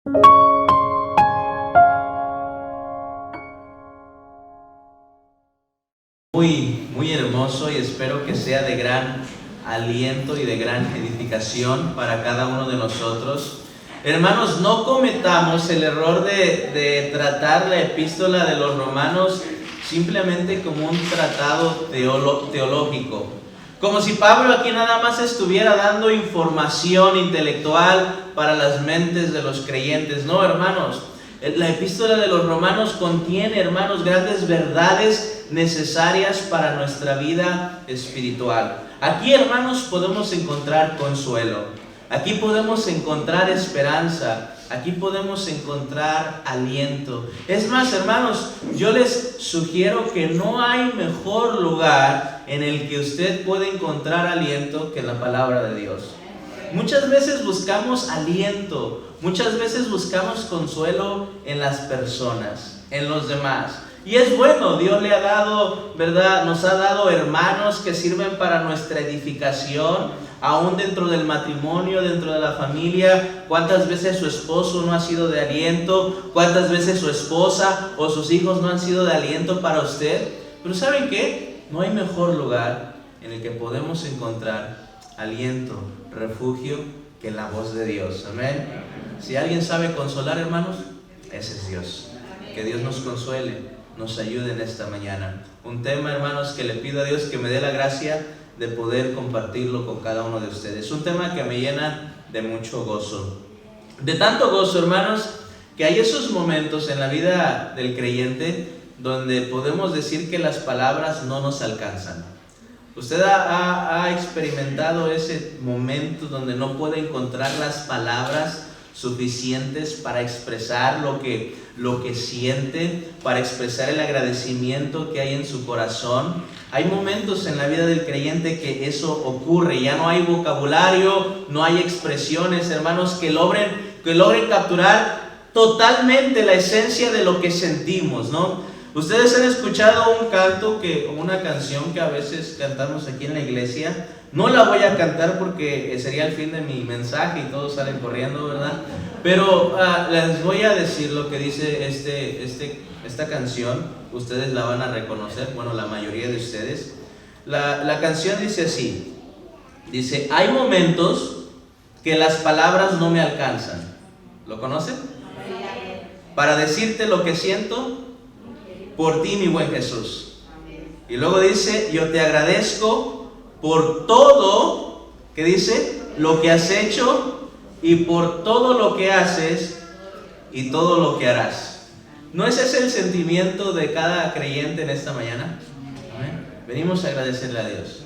Muy hermoso, y espero que sea de gran aliento y de gran edificación para cada uno de nosotros. Hermanos, no cometamos el error de tratar la epístola de los Romanos simplemente como un tratado teológico. Como si Pablo aquí nada más estuviera dando información intelectual para las mentes de los creyentes. No, hermanos. La epístola de los Romanos contiene, hermanos, grandes verdades necesarias para nuestra vida espiritual. Aquí, hermanos, podemos encontrar consuelo. Aquí podemos encontrar esperanza. Aquí podemos encontrar aliento. Es más, hermanos, yo les sugiero que no hay mejor lugar en el que usted puede encontrar aliento que en la palabra de Dios. Muchas veces buscamos aliento, muchas veces buscamos consuelo en las personas, en los demás. Y es bueno, Dios le ha dado, ¿verdad? Nos ha dado hermanos que sirven para nuestra edificación, aún dentro del matrimonio, dentro de la familia. ¿Cuántas veces su esposo no ha sido de aliento? ¿Cuántas veces su esposa o sus hijos no han sido de aliento para usted? Pero ¿saben qué? No hay mejor lugar en el que podemos encontrar aliento, refugio, que la voz de Dios. Amén. Si alguien sabe consolar, hermanos, ese es Dios. Que Dios nos consuele, nos ayude en esta mañana. Un tema, hermanos, que le pido a Dios que me dé la gracia de poder compartirlo con cada uno de ustedes. Un tema que me llena de mucho gozo. De tanto gozo, hermanos, que hay esos momentos en la vida del creyente donde podemos decir que las palabras no nos alcanzan. ¿Usted ha experimentado ese momento donde no puede encontrar las palabras suficientes para expresar lo que siente, para expresar el agradecimiento que hay en su corazón? Hay momentos en la vida del creyente que eso ocurre, ya no hay vocabulario, no hay expresiones, hermanos, que logren capturar totalmente la esencia de lo que sentimos, ¿no? Ustedes han escuchado una canción que a veces cantamos aquí en la iglesia. No la voy a cantar porque sería el fin de mi mensaje y todos salen corriendo, ¿verdad? Pero les voy a decir lo que dice esta canción. Ustedes la van a reconocer, bueno, la mayoría de ustedes. La canción dice así. Dice: hay momentos que las palabras no me alcanzan. ¿Lo conocen? Para decirte lo que siento por ti, mi buen Jesús. Y luego dice: yo te agradezco por todo, ¿qué dice? Lo que has hecho, y por todo lo que haces y todo lo que harás. ¿No es ese el sentimiento de cada creyente en esta mañana? ¿Amén? Venimos a agradecerle a Dios.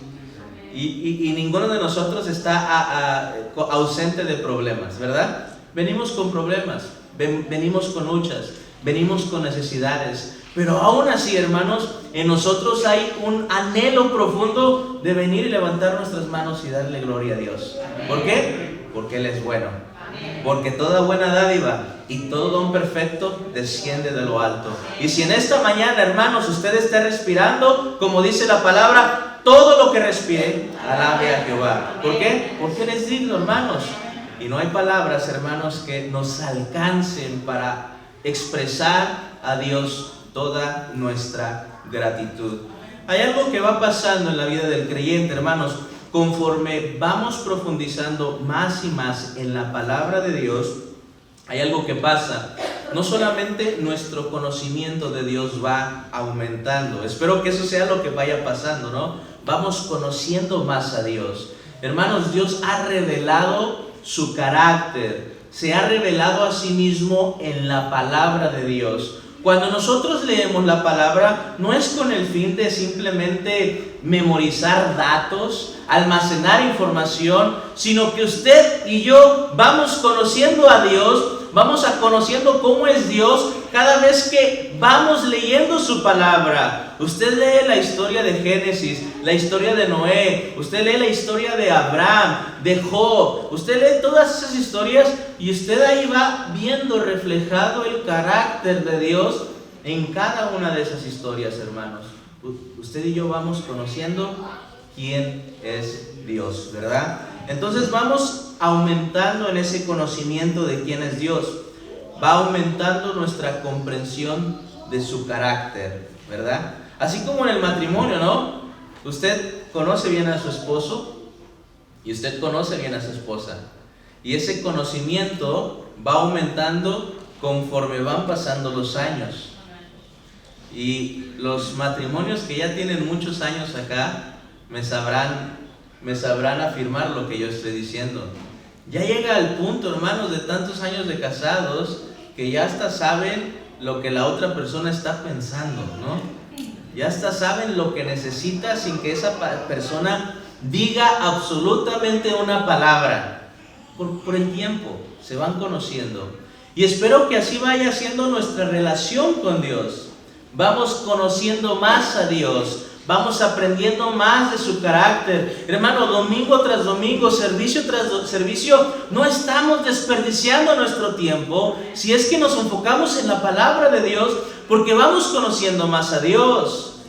Y ninguno de nosotros está ausente de problemas, ¿verdad? Venimos con problemas, venimos con luchas, venimos con necesidades. Pero aún así, hermanos, en nosotros hay un anhelo profundo de venir y levantar nuestras manos y darle gloria a Dios. ¿Por qué? Porque Él es bueno. Porque toda buena dádiva y todo don perfecto desciende de lo alto. Y si en esta mañana, hermanos, usted está respirando, como dice la palabra, todo lo que respire, alabe a Jehová. ¿Por qué? Porque Él es digno, hermanos. Y no hay palabras, hermanos, que nos alcancen para expresar a Dios toda nuestra gratitud. Hay algo que va pasando en la vida del creyente, hermanos. Conforme vamos profundizando más y más en la palabra de Dios, hay algo que pasa. No solamente nuestro conocimiento de Dios va aumentando. Espero que eso sea lo que vaya pasando, ¿no? Vamos conociendo más a Dios. Hermanos, Dios ha revelado su carácter. Se ha revelado a sí mismo en la palabra de Dios. Cuando nosotros leemos la palabra, no es con el fin de simplemente memorizar datos, almacenar información, sino que usted y yo vamos conociendo a Dios, vamos conociendo cómo es Dios cada vez que vamos leyendo su palabra. Usted lee la historia de Génesis, la historia de Noé, usted lee la historia de Abraham, de Job, usted lee todas esas historias y usted ahí va viendo reflejado el carácter de Dios en cada una de esas historias, hermanos. Usted y yo vamos conociendo quién es Dios, ¿verdad? Entonces vamos aumentando en ese conocimiento de quién es Dios. va aumentando nuestra comprensión de su carácter, ¿verdad? Así como en el matrimonio, ¿no? Usted conoce bien a su esposo y usted conoce bien a su esposa. Y ese conocimiento va aumentando conforme van pasando los años. Y los matrimonios que ya tienen muchos años acá me sabrán afirmar lo que yo estoy diciendo. Ya llega al punto, hermanos, de tantos años de casados, que ya hasta saben lo que la otra persona está pensando, ¿no? Ya hasta saben lo que necesita sin que esa persona diga absolutamente una palabra. Por el tiempo, se van conociendo. Y espero que así vaya siendo nuestra relación con Dios. Vamos conociendo más a Dios. Vamos aprendiendo más de su carácter. Hermano, domingo tras domingo, servicio tras servicio, no estamos desperdiciando nuestro tiempo si es que nos enfocamos en la palabra de Dios, porque vamos conociendo más a Dios.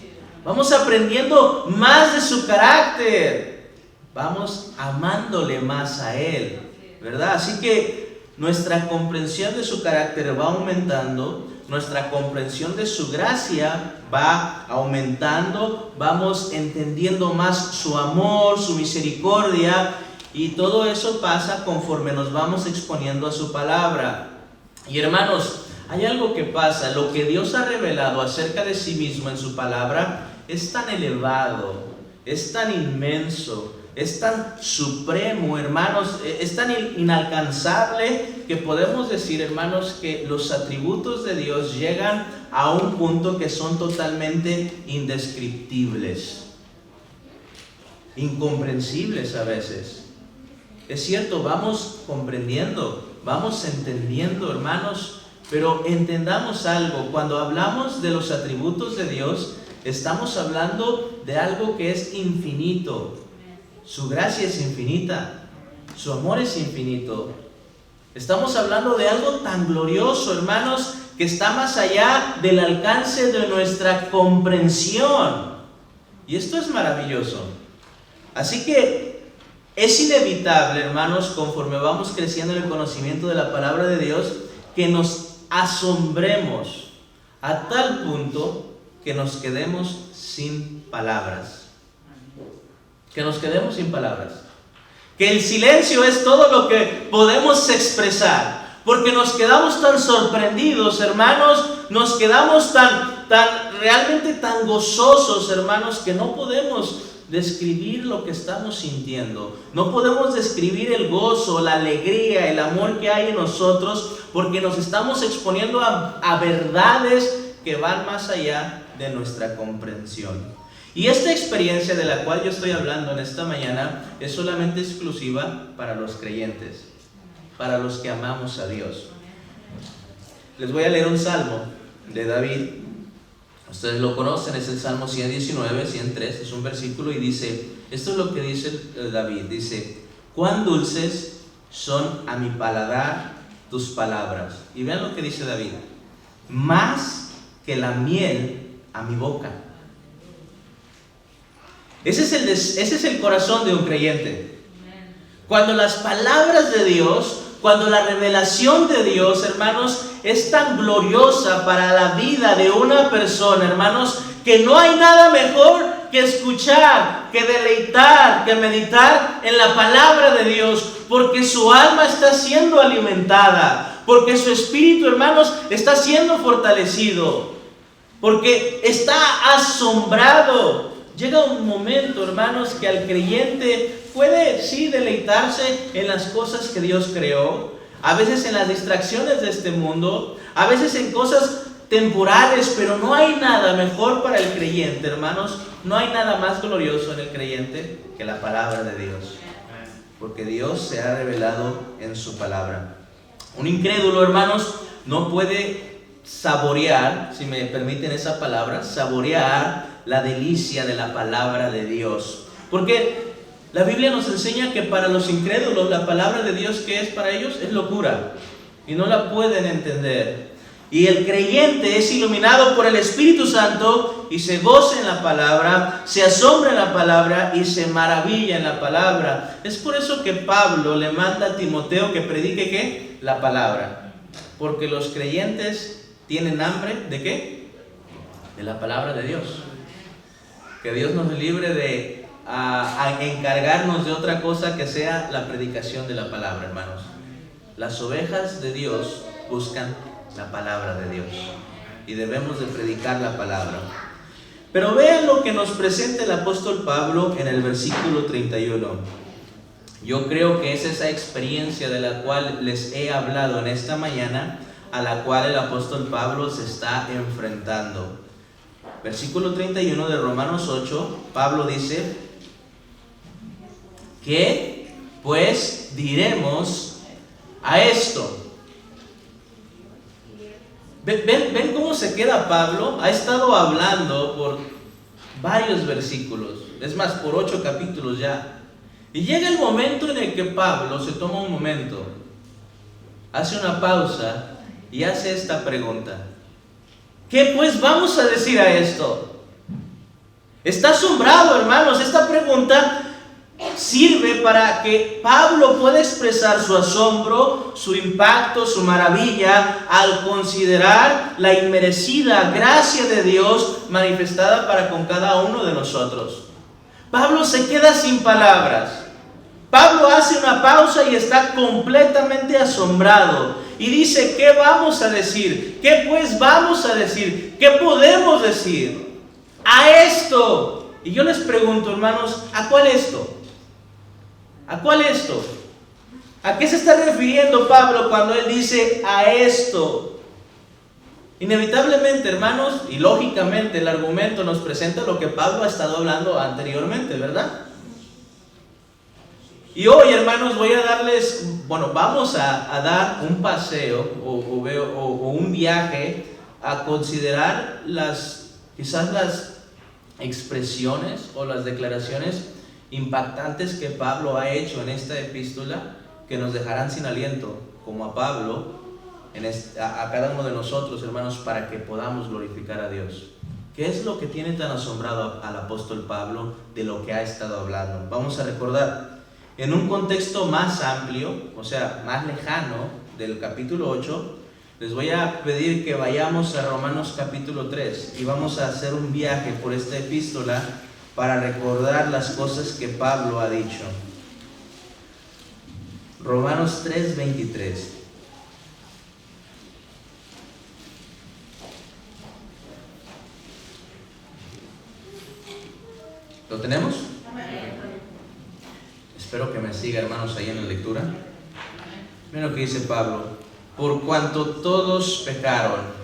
Vamos aprendiendo más de su carácter. Vamos amándole más a Él, ¿verdad? Así que nuestra comprensión de su carácter va aumentando. Nuestra comprensión de su gracia va aumentando, vamos entendiendo más su amor, su misericordia, y todo eso pasa conforme nos vamos exponiendo a su palabra. Y hermanos, hay algo que pasa, lo que Dios ha revelado acerca de sí mismo en su palabra es tan elevado, es tan inmenso, es tan supremo, hermanos, es tan inalcanzable que podemos decir, hermanos, que los atributos de Dios llegan a un punto que son totalmente indescriptibles, incomprensibles a veces. Es cierto, vamos comprendiendo, vamos entendiendo, hermanos, pero entendamos algo, cuando hablamos de los atributos de Dios, estamos hablando de algo que es infinito. Su gracia es infinita, su amor es infinito. Estamos hablando de algo tan glorioso, hermanos, que está más allá del alcance de nuestra comprensión. Y esto es maravilloso. Así que es inevitable, hermanos, conforme vamos creciendo en el conocimiento de la palabra de Dios, que nos asombremos a tal punto que nos quedemos sin palabras. Que nos quedemos sin palabras. Que el silencio es todo lo que podemos expresar. Porque nos quedamos tan sorprendidos, hermanos. Nos quedamos realmente tan gozosos, hermanos, que no podemos describir lo que estamos sintiendo. No podemos describir el gozo, la alegría, el amor que hay en nosotros, porque nos estamos exponiendo a verdades que van más allá de nuestra comprensión. Y esta experiencia de la cual yo estoy hablando en esta mañana es solamente exclusiva para los creyentes, para los que amamos a Dios. Les voy a leer un salmo de David. Ustedes lo conocen, es el Salmo 119, 103, es un versículo y dice, esto es lo que dice David, dice, cuán dulces son a mi paladar tus palabras. Y vean lo que dice David, más que la miel a mi boca. Ese es el corazón de un creyente. Cuando las palabras de Dios, cuando la revelación de Dios, hermanos, es tan gloriosa para la vida de una persona, hermanos, que no hay nada mejor que escuchar, que deleitar, que meditar en la palabra de Dios, porque su alma está siendo alimentada, porque su espíritu, hermanos, está siendo fortalecido, porque está asombrado. Llega un momento, hermanos, que al creyente puede sí deleitarse en las cosas que Dios creó, a veces en las distracciones de este mundo, a veces en cosas temporales, pero no hay nada mejor para el creyente, hermanos, no hay nada más glorioso en el creyente que la palabra de Dios, porque Dios se ha revelado en su palabra. Un incrédulo, hermanos, no puede saborear, si me permiten esa palabra, saborear la delicia de la palabra de Dios. Porque la Biblia nos enseña que para los incrédulos la palabra de Dios, que es para ellos, es locura y no la pueden entender. Y el creyente es iluminado por el Espíritu Santo y se goza en la palabra, se asombra en la palabra y se maravilla en la palabra. Es por eso que Pablo le manda a Timoteo que predique ¿qué? La palabra. porque los creyentes tienen hambre ¿de qué? De la palabra de Dios. Que Dios nos libre de a encargarnos de otra cosa que sea la predicación de la palabra, hermanos. Las ovejas de Dios buscan la palabra de Dios y debemos de predicar la palabra. Pero vean lo que nos presenta el apóstol Pablo en el versículo 31. Yo creo que es esa experiencia de la cual les he hablado en esta mañana, a la cual el apóstol Pablo se está enfrentando. Versículo 31 de Romanos 8, Pablo dice: ¿qué pues diremos a esto? ¿Ven cómo se queda Pablo? Ha estado hablando por varios versículos, es más, por 8 capítulos ya. Y llega el momento en el que Pablo se toma un momento, hace una pausa y hace esta pregunta: ¿qué pues vamos a decir a esto? Está asombrado, hermanos. Esta pregunta sirve para que Pablo pueda expresar su asombro, su impacto, su maravilla al considerar la inmerecida gracia de Dios manifestada para con cada uno de nosotros. Pablo se queda sin palabras. Pablo hace una pausa y está completamente asombrado y dice: ¿qué vamos a decir? ¿Qué pues vamos a decir? ¿Qué podemos decir a esto? Y yo les pregunto, hermanos, ¿a cuál esto? ¿A cuál esto? ¿A qué se está refiriendo Pablo cuando él dice a esto? Inevitablemente, hermanos, y lógicamente el argumento nos presenta lo que Pablo ha estado hablando anteriormente, ¿verdad? Y hoy, hermanos, voy a darles, vamos a dar un paseo o un viaje a considerar quizás las expresiones o las declaraciones impactantes que Pablo ha hecho en esta epístola, que nos dejarán sin aliento, como a Pablo, a cada uno de nosotros, hermanos, para que podamos glorificar a Dios. ¿Qué es lo que tiene tan asombrado al apóstol Pablo de lo que ha estado hablando? Vamos a recordar, en un contexto más amplio, o sea, más lejano del capítulo 8, les voy a pedir que vayamos a Romanos capítulo 3 y vamos a hacer un viaje por esta epístola para recordar las cosas que Pablo ha dicho. Romanos 3:23. ¿Lo tenemos? Espero que me siga, hermanos, ahí en la lectura. Miren lo que dice Pablo: por cuanto todos pecaron.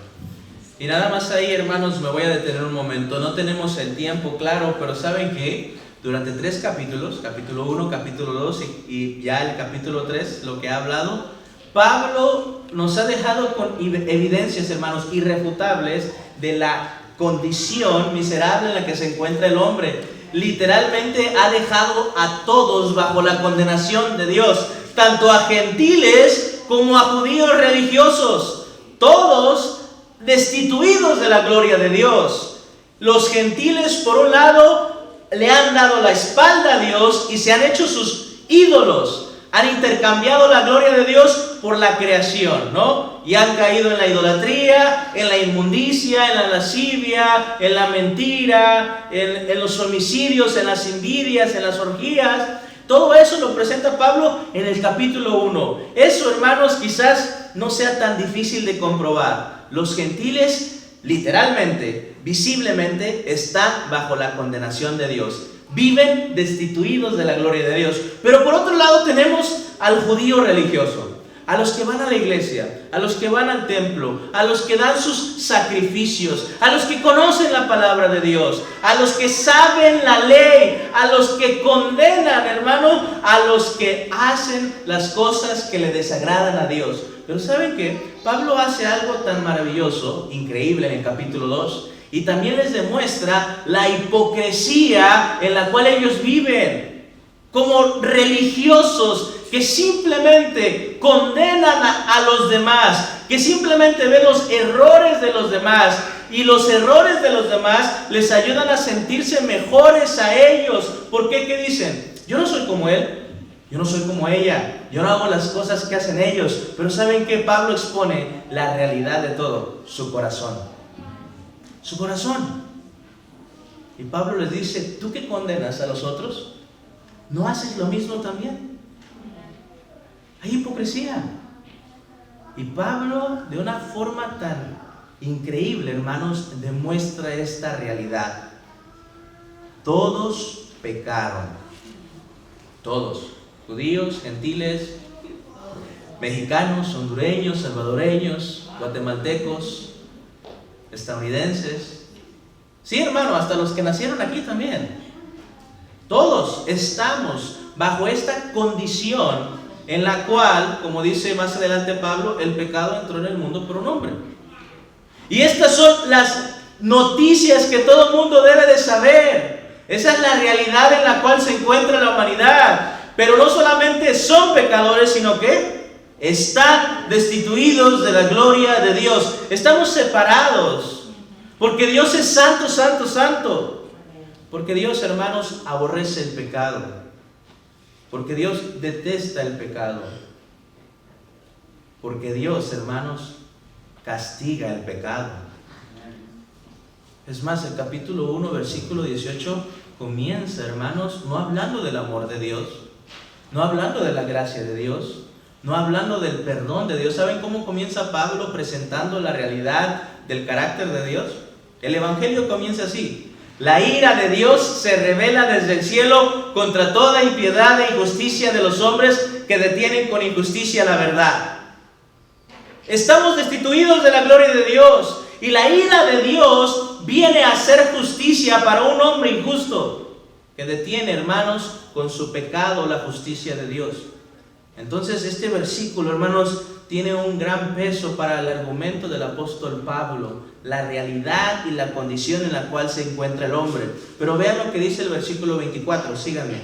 Y nada más ahí, hermanos, me voy a detener un momento. No tenemos el tiempo claro, pero ¿saben qué? Durante 3 capítulos, capítulo 1, capítulo 2 y ya el capítulo 3, lo que ha hablado, Pablo nos ha dejado con evidencias, hermanos, irrefutables de la condición miserable en la que se encuentra el hombre. Literalmente ha dejado a todos bajo la condenación de Dios, tanto a gentiles como a judíos religiosos, todos destituidos de la gloria de Dios. Los gentiles, por un lado, le han dado la espalda a Dios y se han hecho sus ídolos. Han intercambiado la gloria de Dios por la creación, ¿no? Y han caído en la idolatría, en la inmundicia, en la lascivia, en la mentira, en los homicidios, en las envidias, en las orgías. Todo eso lo presenta Pablo en el capítulo 1. Eso, hermanos, quizás no sea tan difícil de comprobar. Los gentiles, literalmente, visiblemente, están bajo la condenación de Dios. Viven destituidos de la gloria de Dios. Pero por otro lado tenemos al judío religioso, a los que van a la iglesia, a los que van al templo, a los que dan sus sacrificios, a los que conocen la palabra de Dios, a los que saben la ley, a los que condenan, hermano, a los que hacen las cosas que le desagradan a Dios. Pero ¿saben qué? Pablo hace algo tan maravilloso, increíble en el capítulo 2, y también les demuestra la hipocresía en la cual ellos viven, como religiosos que simplemente condenan a los demás, que simplemente ven los errores de los demás, y los errores de los demás les ayudan a sentirse mejores a ellos. ¿Por qué? ¿Qué dicen? Yo no soy como él. Yo no soy como ella, yo no hago las cosas que hacen ellos. Pero ¿saben qué? Pablo expone la realidad de todo, su corazón. Su corazón. Y Pablo les dice, ¿tú que condenas a los otros? ¿No haces lo mismo también? Hay hipocresía. Y Pablo, de una forma tan increíble, hermanos, demuestra esta realidad. Todos pecaron. Todos. Judíos, gentiles, mexicanos, hondureños, salvadoreños, guatemaltecos, estadounidenses. Sí, hermano, hasta los que nacieron aquí también. Todos estamos bajo esta condición en la cual, como dice más adelante Pablo, el pecado entró en el mundo por un hombre. Y estas son las noticias que todo el mundo debe de saber. Esa es la realidad en la cual se encuentra la humanidad. Pero no solamente son pecadores, sino que están destituidos de la gloria de Dios. Estamos separados. Porque Dios es santo, santo, santo. Porque Dios, hermanos, aborrece el pecado. Porque Dios detesta el pecado. Porque Dios, hermanos, castiga el pecado. Es más, el capítulo 1, versículo 18 comienza, hermanos, no hablando del amor de Dios, no hablando de la gracia de Dios, no hablando del perdón de Dios. ¿Saben cómo comienza Pablo presentando la realidad del carácter de Dios? El Evangelio comienza así: la ira de Dios se revela desde el cielo contra toda impiedad e injusticia de los hombres que detienen con injusticia la verdad. Estamos destituidos de la gloria de Dios, y la ira de Dios viene a hacer justicia para un hombre injusto que detiene, hermanos, con su pecado la justicia de Dios. Entonces este versículo, hermanos, tiene un gran peso para el argumento del apóstol Pablo, la realidad y la condición en la cual se encuentra el hombre. Pero vean lo que dice el versículo 24, síganme.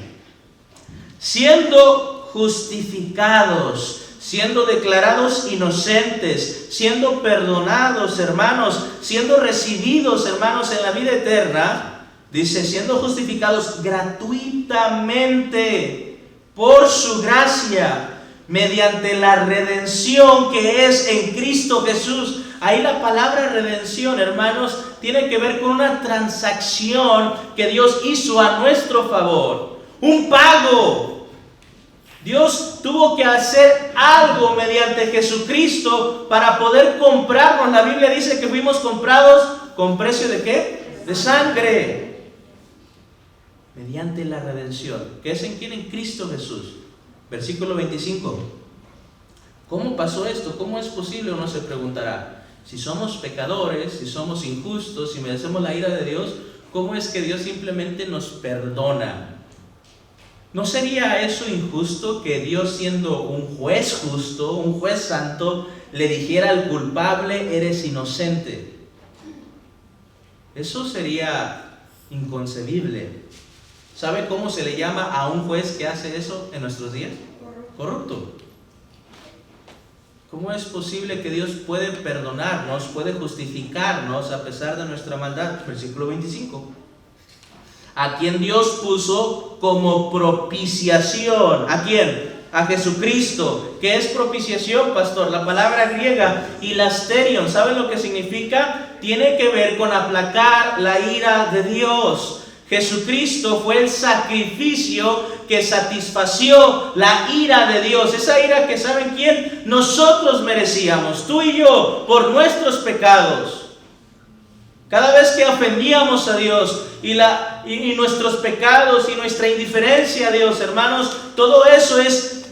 Siendo justificados, siendo declarados inocentes, siendo perdonados, hermanos, siendo recibidos, hermanos, en la vida eterna, dice, siendo justificados gratuitamente por su gracia, mediante la redención que es en Cristo Jesús. Ahí la palabra redención, hermanos, tiene que ver con una transacción que Dios hizo a nuestro favor. Un pago. Dios tuvo que hacer algo mediante Jesucristo para poder comprarnos. La Biblia dice que fuimos comprados con precio ¿de qué? De sangre. Mediante la redención, que es en quién, en Cristo Jesús. Versículo 25. ¿Cómo pasó esto? ¿Cómo es posible? Uno se preguntará. Si somos pecadores, si somos injustos, si merecemos la ira de Dios, ¿cómo es que Dios simplemente nos perdona? ¿No sería eso injusto que Dios, siendo un juez justo, un juez santo, le dijera al culpable, eres inocente? Eso sería inconcebible. ¿Sabe cómo se le llama a un juez que hace eso en nuestros días? Corrupto. ¿Cómo es posible que Dios puede perdonarnos, puede justificarnos a pesar de nuestra maldad? Versículo 25. A quien Dios puso como propiciación. ¿A quién? A Jesucristo. ¿Qué es propiciación, pastor? La palabra griega hilasterion. ¿Saben lo que significa? Tiene que ver con aplacar la ira de Dios. Jesucristo fue el sacrificio que satisfació la ira de Dios. Esa ira que, ¿saben quién? Nosotros merecíamos, tú y yo, por nuestros pecados. Cada vez que ofendíamos a Dios y nuestros pecados y nuestra indiferencia a Dios, hermanos, todo eso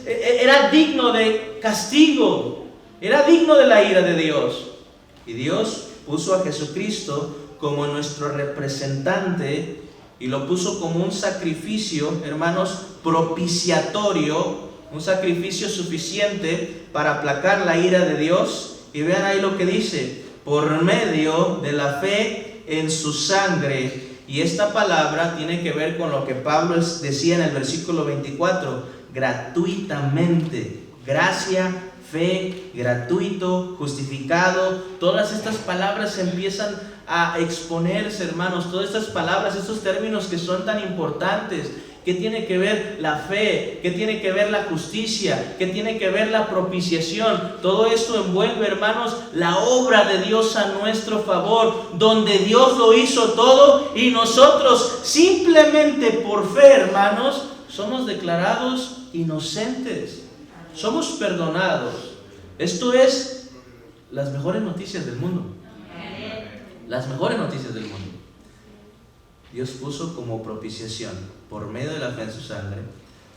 era digno de castigo, era digno de la ira de Dios. Y Dios puso a Jesucristo como nuestro representante y lo puso como un sacrificio, hermanos, propiciatorio, un sacrificio suficiente para aplacar la ira de Dios. Y vean ahí lo que dice: por medio de la fe en su sangre. Y esta palabra tiene que ver con lo que Pablo decía en el versículo 24, gratuitamente, gracia, fe, gratuito, justificado. Todas estas palabras empiezan a exponerse, hermanos, todas estas palabras, estos términos que son tan importantes, ¿Qué tiene que ver la fe? ¿Qué tiene que ver la justicia? ¿Qué tiene que ver la propiciación? Todo esto envuelve, hermanos, la obra de Dios a nuestro favor, donde Dios lo hizo todo y nosotros simplemente por fe, hermanos, somos declarados inocentes. Somos perdonados. Esto es las mejores noticias del mundo. Las mejores noticias del mundo. Dios puso como propiciación por medio de la fe en su sangre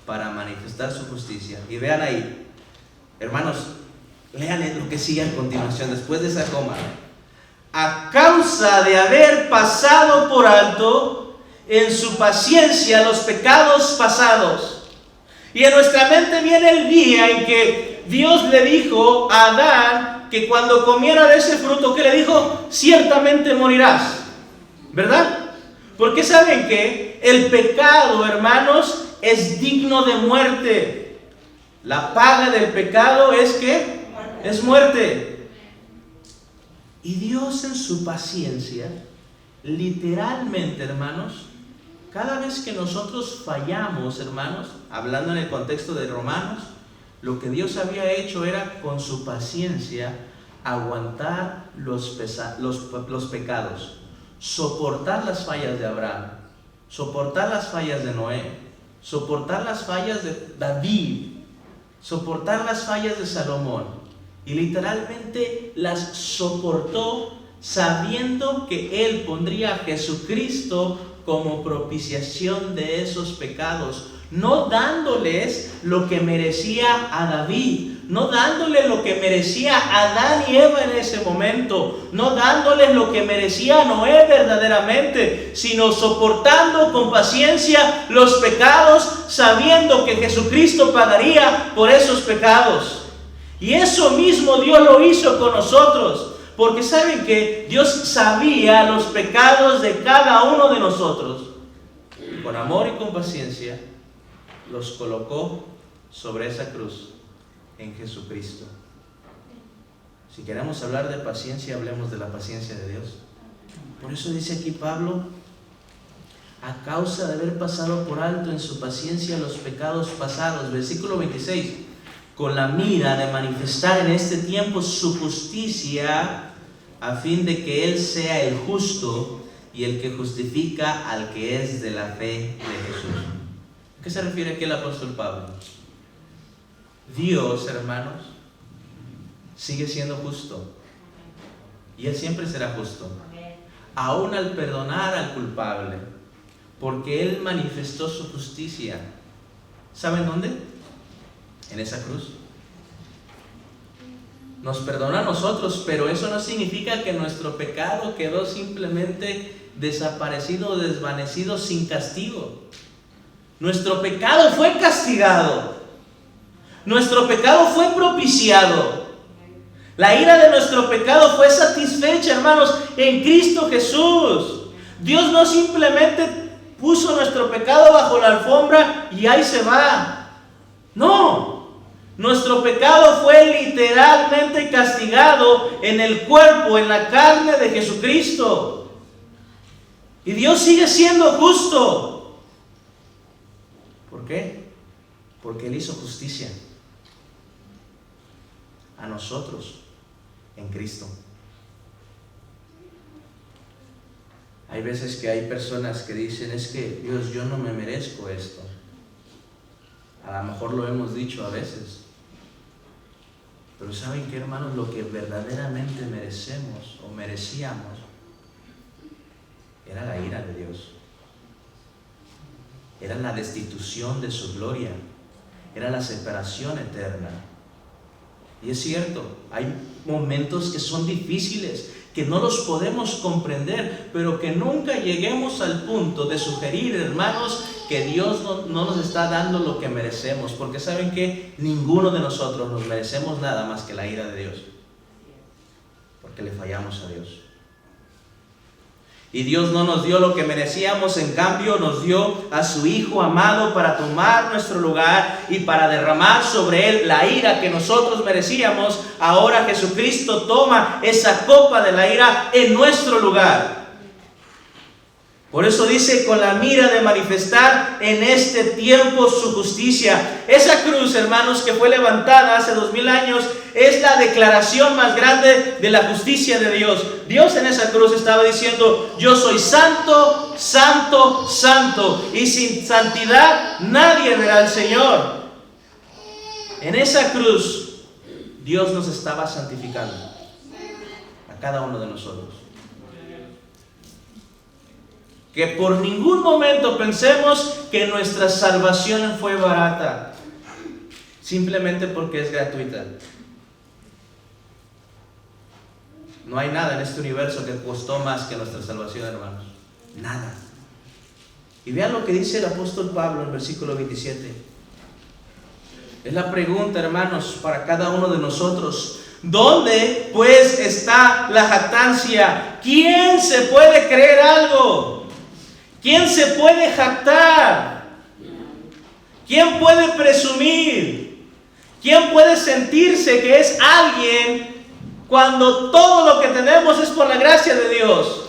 para manifestar su justicia. Y vean ahí, hermanos, lean lo que sigue a continuación después de esa coma. A causa de haber pasado por alto en su paciencia los pecados pasados. Y en nuestra mente viene el día en que Dios le dijo a Adán que cuando comiera de ese fruto, ¿qué le dijo? Ciertamente morirás, ¿verdad? Porque saben que el pecado, hermanos, es digno de muerte. La paga del pecado es ¿qué? Es muerte. Y Dios en su paciencia, literalmente, hermanos, cada vez que nosotros fallamos, hermanos, hablando en el contexto de Romanos, lo que Dios había hecho era con su paciencia aguantar los pecados, soportar las fallas de Abraham, soportar las fallas de Noé, soportar las fallas de David, soportar las fallas de Salomón, y literalmente las soportó sabiendo que Él pondría a Jesucristo como propiciación de esos pecados, no dándoles lo que merecía a David, no dándole lo que merecía a Adán y Eva en ese momento, no dándoles lo que merecía a Noé verdaderamente, sino soportando con paciencia los pecados, sabiendo que Jesucristo pagaría por esos pecados. Y eso mismo Dios lo hizo con nosotros, porque saben que Dios sabía los pecados de cada uno de nosotros. Con amor y con paciencia los colocó sobre esa cruz en Jesucristo. Si queremos hablar de paciencia, hablemos de la paciencia de Dios. Por eso dice aquí Pablo, a causa de haber pasado por alto en su paciencia los pecados pasados, versículo 26, con la mira de manifestar en este tiempo su justicia, a fin de que Él sea el justo y el que justifica al que es de la fe de Jesús. ¿A qué se refiere aquí el apóstol Pablo? Dios, hermanos, sigue siendo justo. Y Él siempre será justo. Aún al perdonar al culpable. Porque Él manifestó su justicia. ¿Saben dónde? En esa cruz. Nos perdona a nosotros, pero eso no significa que nuestro pecado quedó simplemente desaparecido o desvanecido sin castigo. Nuestro pecado fue castigado. Nuestro pecado fue propiciado. La ira de nuestro pecado fue satisfecha, hermanos, en Cristo Jesús. Dios no simplemente puso nuestro pecado bajo la alfombra y ahí se va. No. Nuestro pecado fue literalmente castigado en el cuerpo, en la carne de Jesucristo. Y Dios sigue siendo justo. ¿Por qué? Porque Él hizo justicia a nosotros en Cristo. Hay veces que hay personas que dicen, es que Dios, yo no me merezco esto. A lo mejor lo hemos dicho a veces. Pero ¿saben qué, hermanos? Lo que verdaderamente merecemos o merecíamos era la ira de Dios. Era la destitución de su gloria. Era la separación eterna. Y es cierto, hay momentos que son difíciles, que no los podemos comprender, pero que nunca lleguemos al punto de sugerir, hermanos, que Dios no nos está dando lo que merecemos, porque saben que ninguno de nosotros nos merecemos nada más que la ira de Dios, porque le fallamos a Dios. Y Dios no nos dio lo que merecíamos, en cambio nos dio a su Hijo amado para tomar nuestro lugar y para derramar sobre Él la ira que nosotros merecíamos. Ahora Jesucristo toma esa copa de la ira en nuestro lugar. Por eso dice, con la mira de manifestar en este tiempo su justicia. Esa cruz, hermanos, que fue levantada hace 2000 años, es la declaración más grande de la justicia de Dios. Dios en esa cruz estaba diciendo, yo soy santo, santo, santo, y sin santidad nadie verá al Señor. En esa cruz, Dios nos estaba santificando a cada uno de nosotros. Que por ningún momento pensemos que nuestra salvación fue barata, simplemente porque es gratuita. No hay nada en este universo que costó más que nuestra salvación, hermanos. Nada. Y vean lo que dice el apóstol Pablo en el versículo 27. Es la pregunta, hermanos, para cada uno de nosotros. ¿Dónde pues está la jactancia? ¿Quién se puede creer algo? ¿Quién se puede jactar? ¿Quién puede presumir? ¿Quién puede sentirse que es alguien cuando todo lo que tenemos es por la gracia de Dios?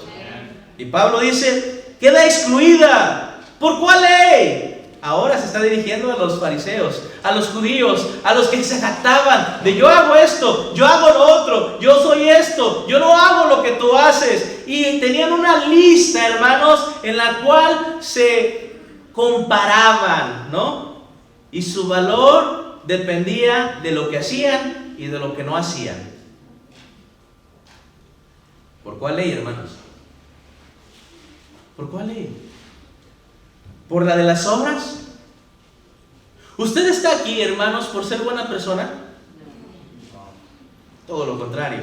Y Pablo dice, queda excluida. ¿Por cuál ley? Ahora se está dirigiendo a los fariseos, a los judíos, a los que se jactaban de yo hago esto, yo hago lo otro, yo soy esto, yo no hago lo que tú haces. Y tenían una lista, hermanos, en la cual se comparaban, ¿no? Y su valor dependía de lo que hacían y de lo que no hacían. ¿Por cuál ley, hermanos? ¿Por cuál ley? ¿Por la de las obras? ¿Usted está aquí, hermanos, por ser buena persona? Todo lo contrario.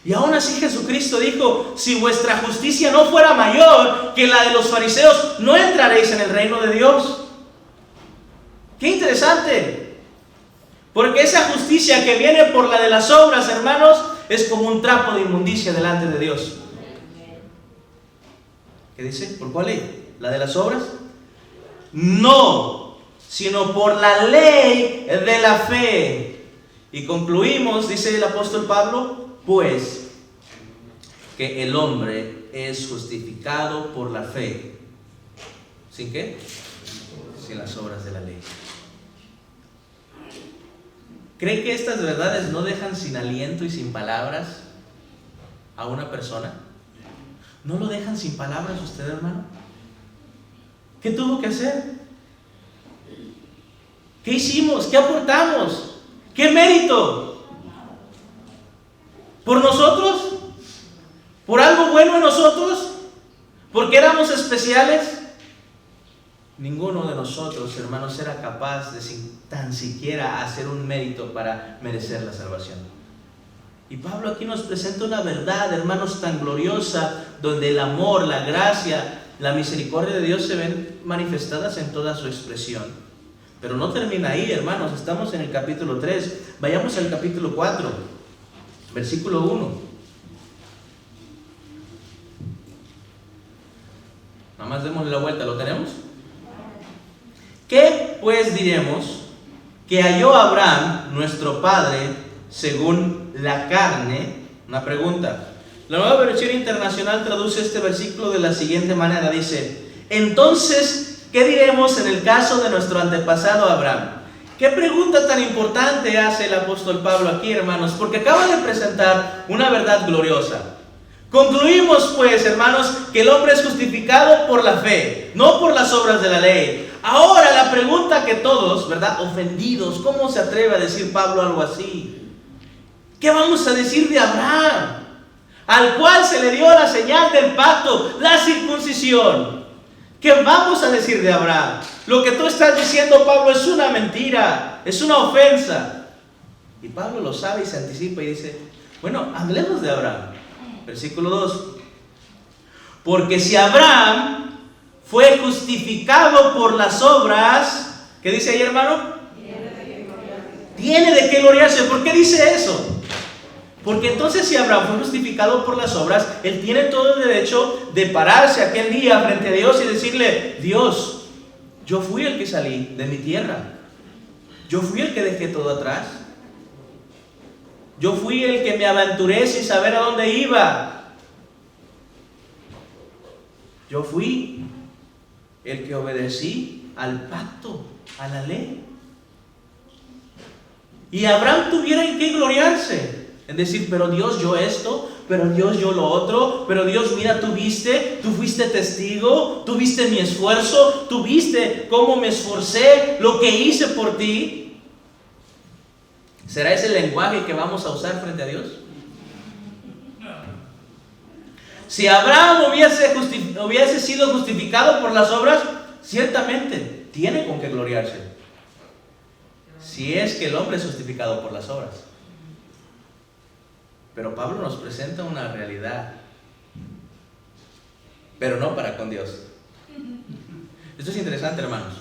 Y aún así Jesucristo dijo, si vuestra justicia no fuera mayor que la de los fariseos, no entraréis en el reino de Dios. ¡Qué interesante! Porque esa justicia que viene por la de las obras, hermanos, es como un trapo de inmundicia delante de Dios. ¿Qué dice? ¿Por cuál ley? ¿La de las obras? No, sino por la ley de la fe. Y concluimos, dice el apóstol Pablo, pues que el hombre es justificado por la fe. ¿Sin qué? Sin las obras de la ley. ¿Cree que estas verdades no dejan sin aliento y sin palabras a una persona? ¿No lo dejan sin palabras usted, hermano? ¿Qué tuvo que hacer? ¿Qué hicimos? ¿Qué aportamos? ¿Qué mérito? ¿Por nosotros? ¿Por algo bueno en nosotros? ¿Porque éramos especiales? Ninguno de nosotros, hermanos, era capaz de tan siquiera hacer un mérito para merecer la salvación. Y Pablo aquí nos presenta una verdad, hermanos, tan gloriosa, donde el amor, la gracia, la misericordia de Dios se ven manifestadas en toda su expresión. Pero no termina ahí, hermanos, estamos en el capítulo 3. Vayamos al capítulo 4, versículo 1. Nada más démosle la vuelta, ¿lo tenemos? ¿Qué pues diremos que halló Abraham, nuestro padre, según la carne? Una pregunta. La Nueva Versión Internacional traduce este versículo de la siguiente manera. Dice, entonces, ¿qué diremos en el caso de nuestro antepasado Abraham? ¿Qué pregunta tan importante hace el apóstol Pablo aquí, hermanos? Porque acaba de presentar una verdad gloriosa. Concluimos, pues, hermanos, que el hombre es justificado por la fe, no por las obras de la ley. Ahora la pregunta que todos, ¿verdad? Ofendidos, ¿cómo se atreve a decir Pablo algo así? ¿Qué vamos a decir de Abraham? Al cual se le dio la señal del pacto, la circuncisión. ¿Qué vamos a decir de Abraham? Lo que tú estás diciendo, Pablo, es una mentira, es una ofensa. Y Pablo lo sabe y se anticipa y dice, bueno, hablemos de Abraham. Versículo 2. Porque si Abraham fue justificado por las obras, ¿qué dice ahí, hermano? Tiene de qué gloriarse. ¿Por qué dice eso? Porque entonces si Abraham fue justificado por las obras, él tiene todo el derecho de pararse aquel día frente a Dios y decirle, Dios, yo fui el que salí de mi tierra. Yo fui el que dejé todo atrás. Yo fui el que me aventuré sin saber a dónde iba. Yo fui el que obedecí al pacto, a la ley. Y Abraham tuviera en qué gloriarse, en decir, pero Dios, yo esto, pero Dios, yo lo otro, pero Dios, mira, tú fuiste testigo, tú viste mi esfuerzo, tú viste cómo me esforcé, lo que hice por ti. ¿Será ese el lenguaje que vamos a usar frente a Dios? Si Abraham hubiese sido justificado por las obras, ciertamente tiene con qué gloriarse. Si es que el hombre es justificado por las obras. Pero Pablo nos presenta una realidad, pero no para con Dios. Esto es interesante, hermanos.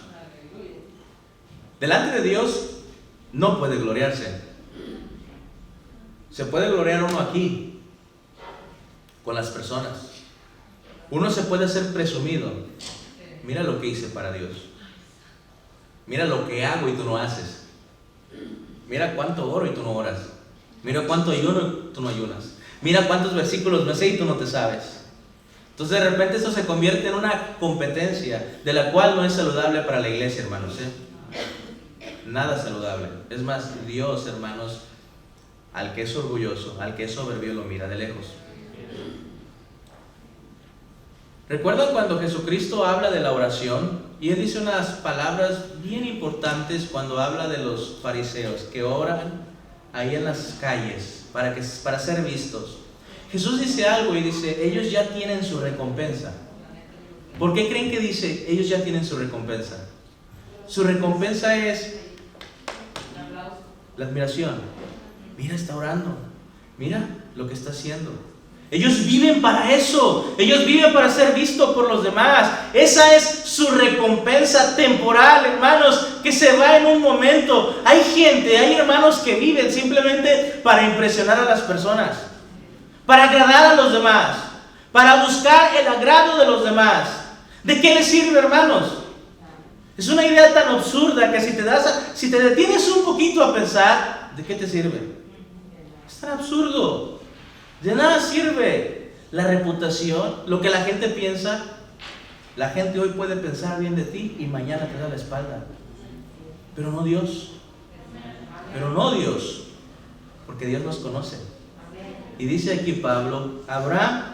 Delante de Dios no puede gloriarse. Se puede gloriar uno aquí, con las personas. Uno se puede hacer presumido. Mira lo que hice para Dios. Mira lo que hago y tú no haces. Mira cuánto oro y tú no oras. Mira cuánto ayuno y tú no ayunas. Mira cuántos versículos me sé y tú no te sabes. Entonces de repente esto se convierte en una competencia de la cual no es saludable para la iglesia, hermanos. Nada saludable. Es más, Dios, hermanos, al que es orgulloso, al que es soberbio, lo mira de lejos. ¿Recuerdan cuando Jesucristo habla de la oración? Y Él dice unas palabras bien importantes cuando habla de los fariseos que oran ahí en las calles para ser vistos. Jesús dice algo y dice, ellos ya tienen su recompensa. ¿Por qué creen que dice, ellos ya tienen su recompensa? Su recompensa es la admiración. Mira, está orando. Mira lo que está haciendo. Ellos viven para eso. Ellos viven para ser vistos por los demás. Esa es su recompensa temporal, hermanos, que se va en un momento. Hay hermanos que viven simplemente para impresionar a las personas, para agradar a los demás, para buscar el agrado de los demás. ¿De qué les sirve, hermanos? Es una idea tan absurda que si te detienes un poquito a pensar, ¿de qué te sirve? Es tan absurdo. De nada sirve la reputación, lo que la gente piensa. La gente hoy puede pensar bien de ti y mañana te da la espalda. Pero no Dios. Porque Dios nos conoce. Y dice aquí Pablo, Abraham,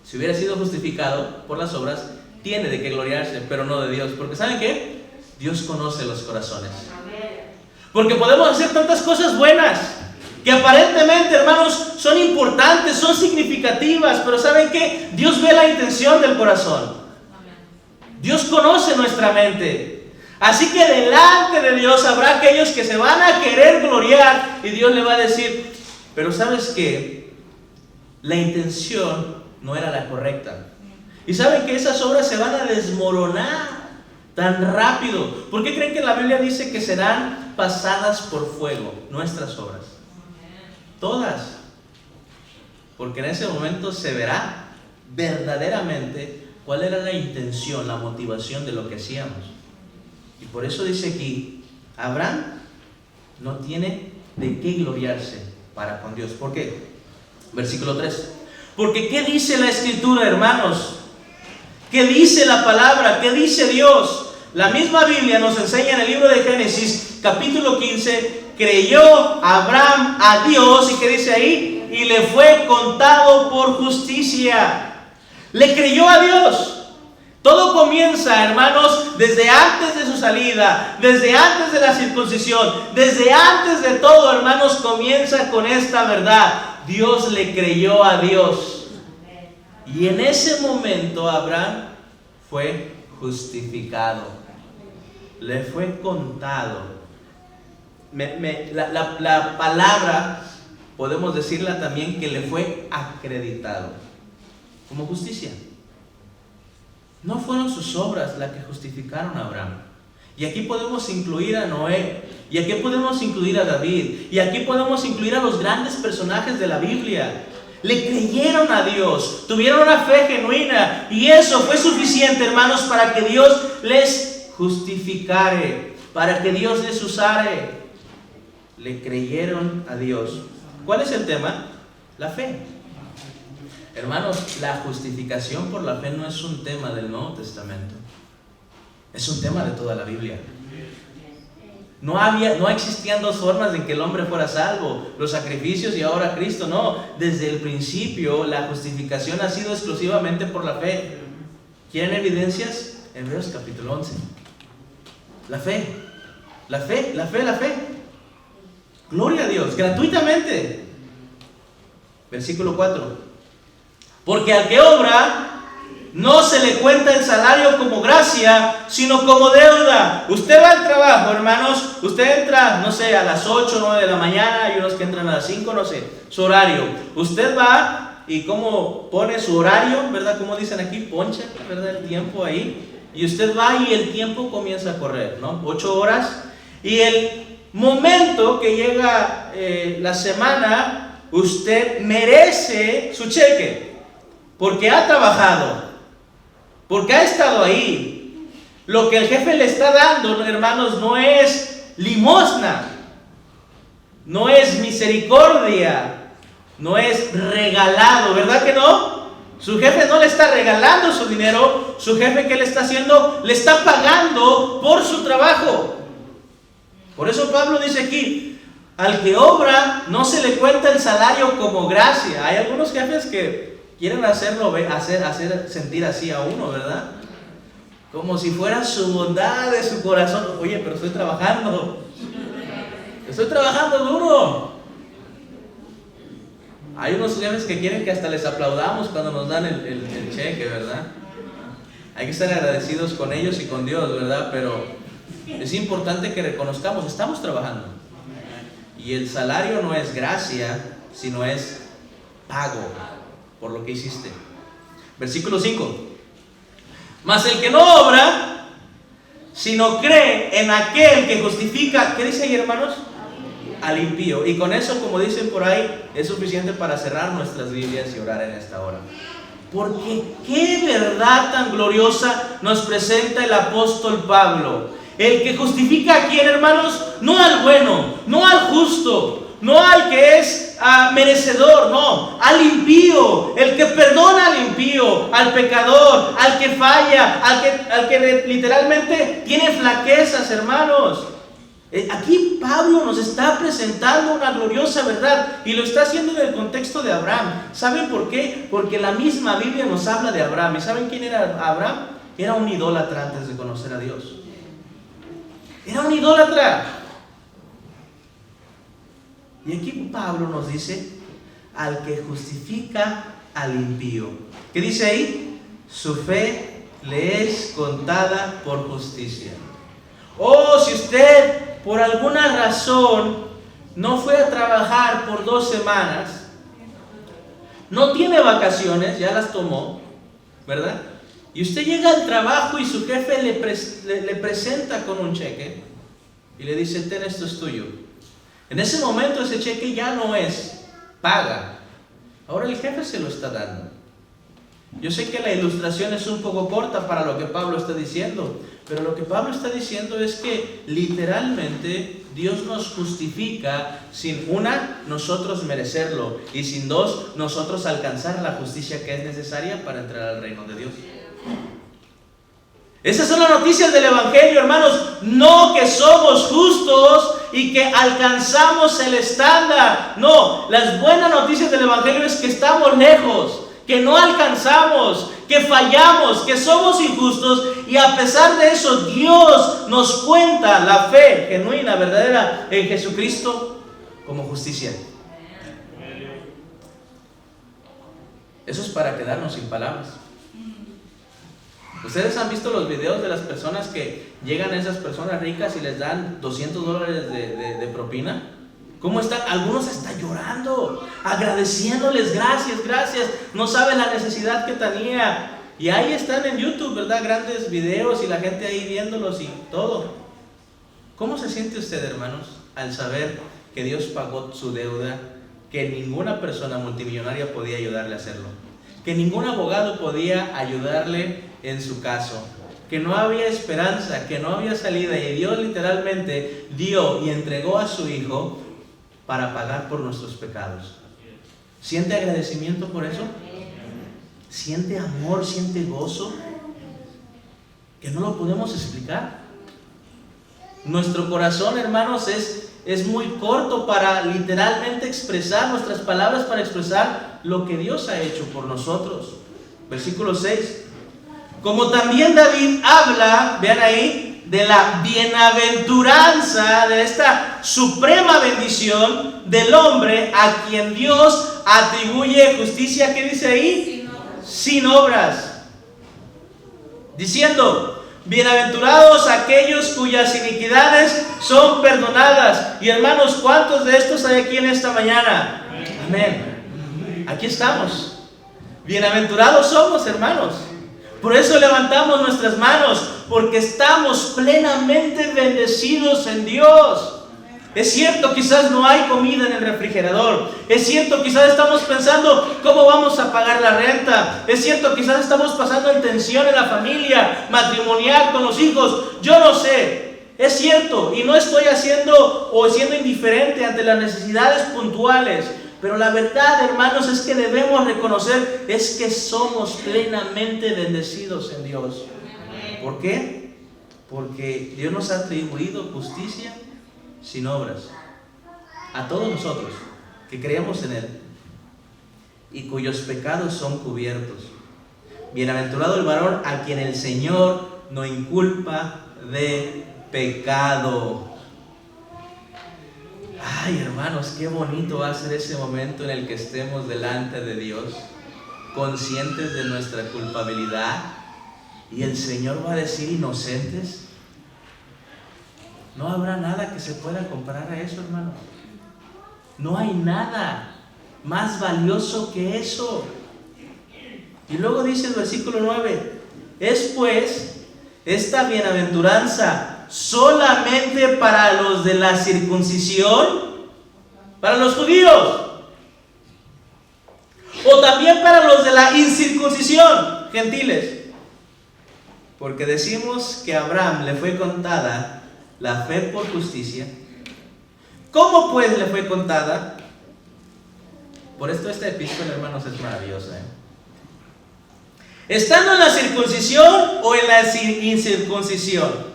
si hubiera sido justificado por las obras, tiene de qué gloriarse, pero no de Dios. Porque ¿saben qué? Dios conoce los corazones. Porque podemos hacer tantas cosas buenas que aparentemente, hermanos, son importantes, son significativas, pero ¿saben qué? Dios ve la intención del corazón. Dios conoce nuestra mente. Así que delante de Dios habrá aquellos que se van a querer gloriar y Dios le va a decir, pero ¿sabes qué? La intención no era la correcta. Y ¿saben que esas obras se van a desmoronar tan rápido? ¿Por qué creen que la Biblia dice que serán pasadas por fuego nuestras obras? Todas. Porque en ese momento se verá verdaderamente cuál era la intención, la motivación de lo que hacíamos. Y por eso dice aquí, Abraham no tiene de qué gloriarse para con Dios. ¿Por qué? Versículo 3. Porque ¿qué dice la Escritura, hermanos? ¿Qué dice la palabra? ¿Qué dice Dios? La misma Biblia nos enseña en el libro de Génesis, capítulo 15, creyó Abraham a Dios, ¿y qué dice ahí? Y le fue contado por justicia. Le creyó a Dios. Todo comienza, hermanos, desde antes de su salida, desde antes de la circuncisión, desde antes de todo, hermanos, comienza con esta verdad. Dios le creyó a Dios. Y en ese momento Abraham fue justificado. Le fue contado. La palabra, podemos decirla también, que le fue acreditado como justicia. No fueron sus obras las que justificaron a Abraham. Y aquí podemos incluir a Noé, y aquí podemos incluir a David, y aquí podemos incluir a los grandes personajes de la Biblia. Le creyeron a Dios, tuvieron una fe genuina, y eso fue suficiente, hermanos, para que Dios les justificare, para que Dios les usare. Le creyeron a Dios. ¿Cuál es el tema? La fe. Hermanos, la justificación por la fe no es un tema del Nuevo Testamento. Es un tema de toda la Biblia. No existían dos formas en que el hombre fuera salvo, los sacrificios y ahora Cristo. No, desde el principio la justificación ha sido exclusivamente por la fe. ¿Quieren evidencias? Hebreos capítulo 11. La fe. Gloria a Dios, gratuitamente. Versículo 4. Porque al que obra no se le cuenta el salario como gracia, sino como deuda. Usted va al trabajo, hermanos. Usted entra, no sé, a las 8 o 9 de la mañana. Hay unos que entran a las 5, no sé, su horario. Usted va y como pone su horario, ¿verdad? Como dicen aquí, poncha, ¿verdad? El tiempo ahí. Y usted va y el tiempo comienza a correr, ¿no? 8 horas. Y el momento que llega la semana, usted merece su cheque. Porque ha trabajado. Porque ha estado ahí. Lo que el jefe le está dando, hermanos, no es limosna. No es misericordia. No es regalado, ¿verdad que no? Su jefe no le está regalando su dinero. Su jefe, ¿qué le está haciendo? Le está pagando por su trabajo. Por eso Pablo dice aquí, al que obra no se le cuenta el salario como gracia. Hay algunos jefes que quieren hacer sentir así a uno, ¿verdad? Como si fuera su bondad de su corazón. Oye, pero estoy trabajando duro. Hay unos jefes que quieren que hasta les aplaudamos cuando nos dan el cheque, ¿verdad? Hay que estar agradecidos con ellos y con Dios, ¿verdad? Pero es importante que reconozcamos, estamos trabajando. Y el salario no es gracia, sino es pago por lo que hiciste. Versículo 5. Mas el que no obra, sino cree en aquel que justifica, ¿qué dice ahí, hermanos? Al impío. Y con eso, como dicen por ahí, es suficiente para cerrar nuestras Biblias y orar en esta hora. Porque qué verdad tan gloriosa nos presenta el apóstol Pablo. El que justifica a quién, hermanos, no al bueno, no al justo, no al que es merecedor, no, al impío, el que perdona al impío, al pecador, al que falla, al que literalmente tiene flaquezas, hermanos. Aquí Pablo nos está presentando una gloriosa verdad y lo está haciendo en el contexto de Abraham. ¿Saben por qué? Porque la misma Biblia nos habla de Abraham. ¿Y saben quién era Abraham? Era un idólatra antes de conocer a Dios. Era un idólatra. Y aquí Pablo nos dice, al que justifica al impío. ¿Qué dice ahí? Su fe le es contada por justicia. Oh, si usted por alguna razón no fue a trabajar por 2 semanas, no tiene vacaciones, ya las tomó, ¿verdad? Y usted llega al trabajo y su jefe le presenta con un cheque y le dice, ten, esto es tuyo. En ese momento ese cheque ya no es paga. Ahora el jefe se lo está dando. Yo sé que la ilustración es un poco corta para lo que Pablo está diciendo, pero lo que Pablo está diciendo es que literalmente Dios nos justifica sin nosotros merecerlo, y sin 2, nosotros alcanzar la justicia que es necesaria para entrar al reino de Dios. Esas son las noticias del Evangelio, hermanos. No que somos justos y que alcanzamos el estándar. No, las buenas noticias del Evangelio es que estamos lejos, que no alcanzamos, que fallamos, que somos injustos, y a pesar de eso Dios nos cuenta la fe genuina, verdadera en Jesucristo como justicia. Eso es para quedarnos sin palabras. Ustedes han visto los videos de las personas que llegan a esas personas ricas y les dan $200 de propina. ¿Cómo están? Algunos están llorando, agradeciéndoles, gracias, no saben la necesidad que tenía. Y ahí están en YouTube, ¿verdad? Grandes videos y la gente ahí viéndolos y todo. ¿Cómo se siente usted, hermanos, al saber que Dios pagó su deuda, que ninguna persona multimillonaria podía ayudarle a hacerlo, que ningún abogado podía ayudarle en su caso, que no había esperanza, que no había salida, y Dios literalmente dio y entregó a su Hijo para pagar por nuestros pecados? ¿Siente agradecimiento por eso? ¿Siente amor, siente gozo? Que no lo podemos explicar. Nuestro corazón, hermanos, es muy corto para literalmente expresar, nuestras palabras para expresar lo que Dios ha hecho por nosotros. Versículo 6. Como también David habla, vean ahí, de la bienaventuranza, de esta suprema bendición del hombre a quien Dios atribuye justicia. ¿Qué dice ahí? Sin obras. Diciendo: bienaventurados aquellos cuyas iniquidades son perdonadas. Y hermanos, ¿cuántos de estos hay aquí en esta mañana? Amén. Aquí estamos. Bienaventurados somos, hermanos. Por eso levantamos nuestras manos, porque estamos plenamente bendecidos en Dios. Es cierto, quizás no hay comida en el refrigerador. Es cierto, quizás estamos pensando cómo vamos a pagar la renta. Es cierto, quizás estamos pasando en tensión en la familia matrimonial con los hijos. Yo no sé. Es cierto, y no estoy haciendo o siendo indiferente ante las necesidades puntuales. Pero la verdad, hermanos, es que debemos reconocer es que somos plenamente bendecidos en Dios. ¿Por qué? Porque Dios nos ha atribuido justicia sin obras a todos nosotros que creemos en Él y cuyos pecados son cubiertos. Bienaventurado el varón a quien el Señor no inculpa de pecado. Ay, hermanos, qué bonito va a ser ese momento en el que estemos delante de Dios, conscientes de nuestra culpabilidad, y el Señor va a decir: inocentes. No habrá nada que se pueda comparar a eso, hermano. No hay nada más valioso que eso. Y luego dice el versículo 9: es pues esta bienaventuranza solamente para los de la circuncisión, para los judíos, o también para los de la incircuncisión, gentiles. Porque decimos que a Abraham le fue contada la fe por justicia. ¿Cómo pues le fue contada? Por esto esta epístola, hermanos, es maravillosa, ¿Estando en la circuncisión o en la incircuncisión?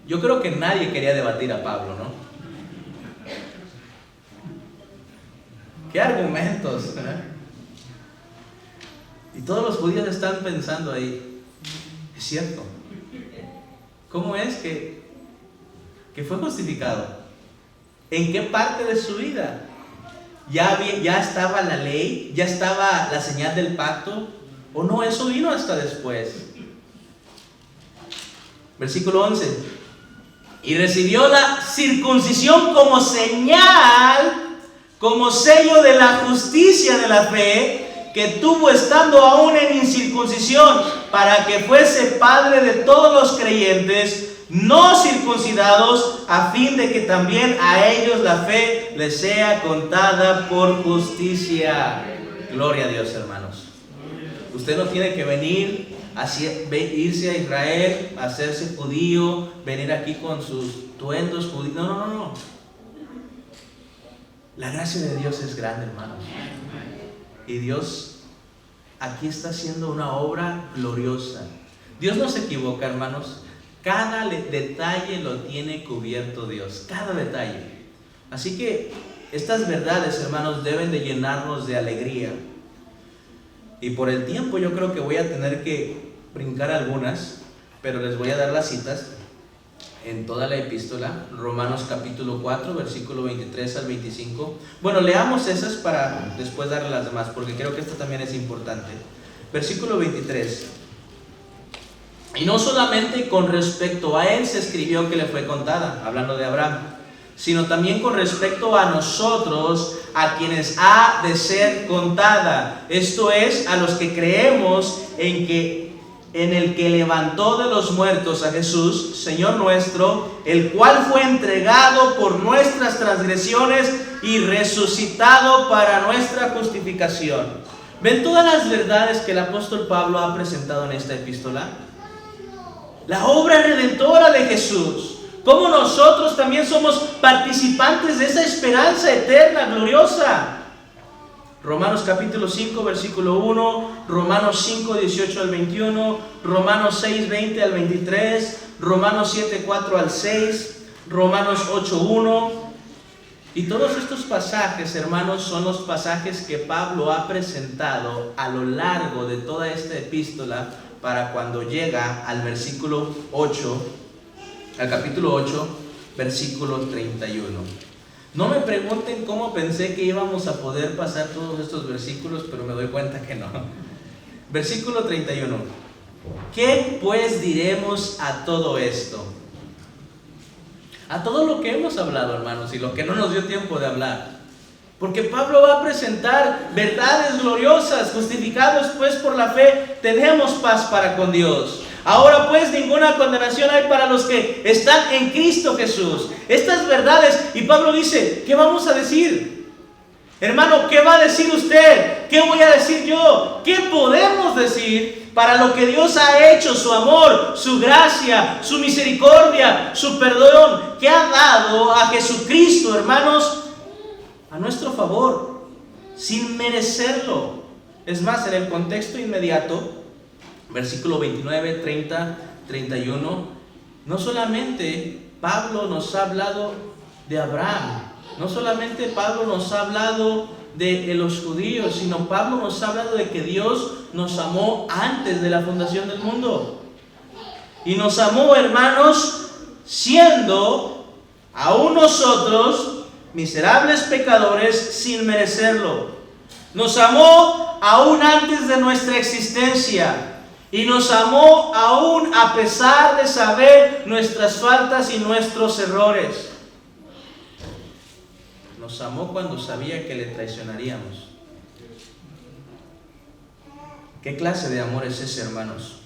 Yo creo que nadie quería debatir a Pablo, ¿no? ¿Qué argumentos? Y todos los judíos están pensando ahí: es cierto. ¿Cómo es que fue justificado? ¿En qué parte de su vida? ¿Ya estaba la ley? ¿Ya estaba la señal del pacto? ¿O no? Eso vino hasta después. Versículo 11. Y recibió la circuncisión como señal, como sello de la justicia de la fe que tuvo estando aún en incircuncisión, para que fuese padre de todos los creyentes no circuncidados, a fin de que también a ellos la fe les sea contada por justicia. Gloria a Dios, hermanos. Usted no tiene que irse a Israel, hacerse judío, venir aquí con sus tuendos judíos. No. La gracia de Dios es grande, hermanos. Y Dios aquí está haciendo una obra gloriosa. Dios no se equivoca, hermanos. Cada detalle lo tiene cubierto Dios. Cada detalle. Así que estas verdades, hermanos, deben de llenarnos de alegría. Y por el tiempo yo creo que voy a tener que brincar algunas, pero les voy a dar las citas en toda la epístola. Romanos capítulo 4, versículo 23 al 25. Bueno, leamos esas para después darle las demás, porque creo que esta también es importante. Versículo 23. Y no solamente con respecto a él se escribió que le fue contada, hablando de Abraham, sino también con respecto a nosotros, a quienes ha de ser contada. Esto es, a los que creemos en el que levantó de los muertos a Jesús, Señor nuestro, el cual fue entregado por nuestras transgresiones y resucitado para nuestra justificación. ¿Ven todas las verdades que el apóstol Pablo ha presentado en esta epístola? La obra redentora de Jesús, cómo nosotros también somos participantes de esa esperanza eterna, gloriosa. Romanos capítulo 5, versículo 1, Romanos 5, 18 al 21, Romanos 6, 20 al 23, Romanos 7, 4 al 6, Romanos 8, 1. Y todos estos pasajes, hermanos, son los pasajes que Pablo ha presentado a lo largo de toda esta epístola para cuando llega al versículo 8, al capítulo 8, versículo 31. No me pregunten cómo pensé que íbamos a poder pasar todos estos versículos, pero me doy cuenta que no. Versículo 31. ¿Qué pues diremos a todo esto? A todo lo que hemos hablado, hermanos, y lo que no nos dio tiempo de hablar. Porque Pablo va a presentar verdades gloriosas. Justificados pues por la fe, tenemos paz para con Dios. Ahora pues ninguna condenación hay para los que están en Cristo Jesús. Estas verdades, y Pablo dice, ¿qué vamos a decir? Hermano, ¿qué va a decir usted? ¿Qué voy a decir yo? ¿Qué podemos decir para lo que Dios ha hecho? Su amor, su gracia, su misericordia, su perdón, que ha dado a Jesucristo, hermanos, a nuestro favor, sin merecerlo. Es más, en el contexto inmediato, versículo 29, 30, 31, no solamente Pablo nos ha hablado de Abraham, no solamente Pablo nos ha hablado de los judíos, sino Pablo nos ha hablado de que Dios nos amó antes de la fundación del mundo. Y nos amó, hermanos, siendo aún nosotros miserables pecadores sin merecerlo. Nos amó aún antes de nuestra existencia. Y nos amó aún a pesar de saber nuestras faltas y nuestros errores. Nos amó cuando sabía que le traicionaríamos. ¿Qué clase de amor es ese, hermanos?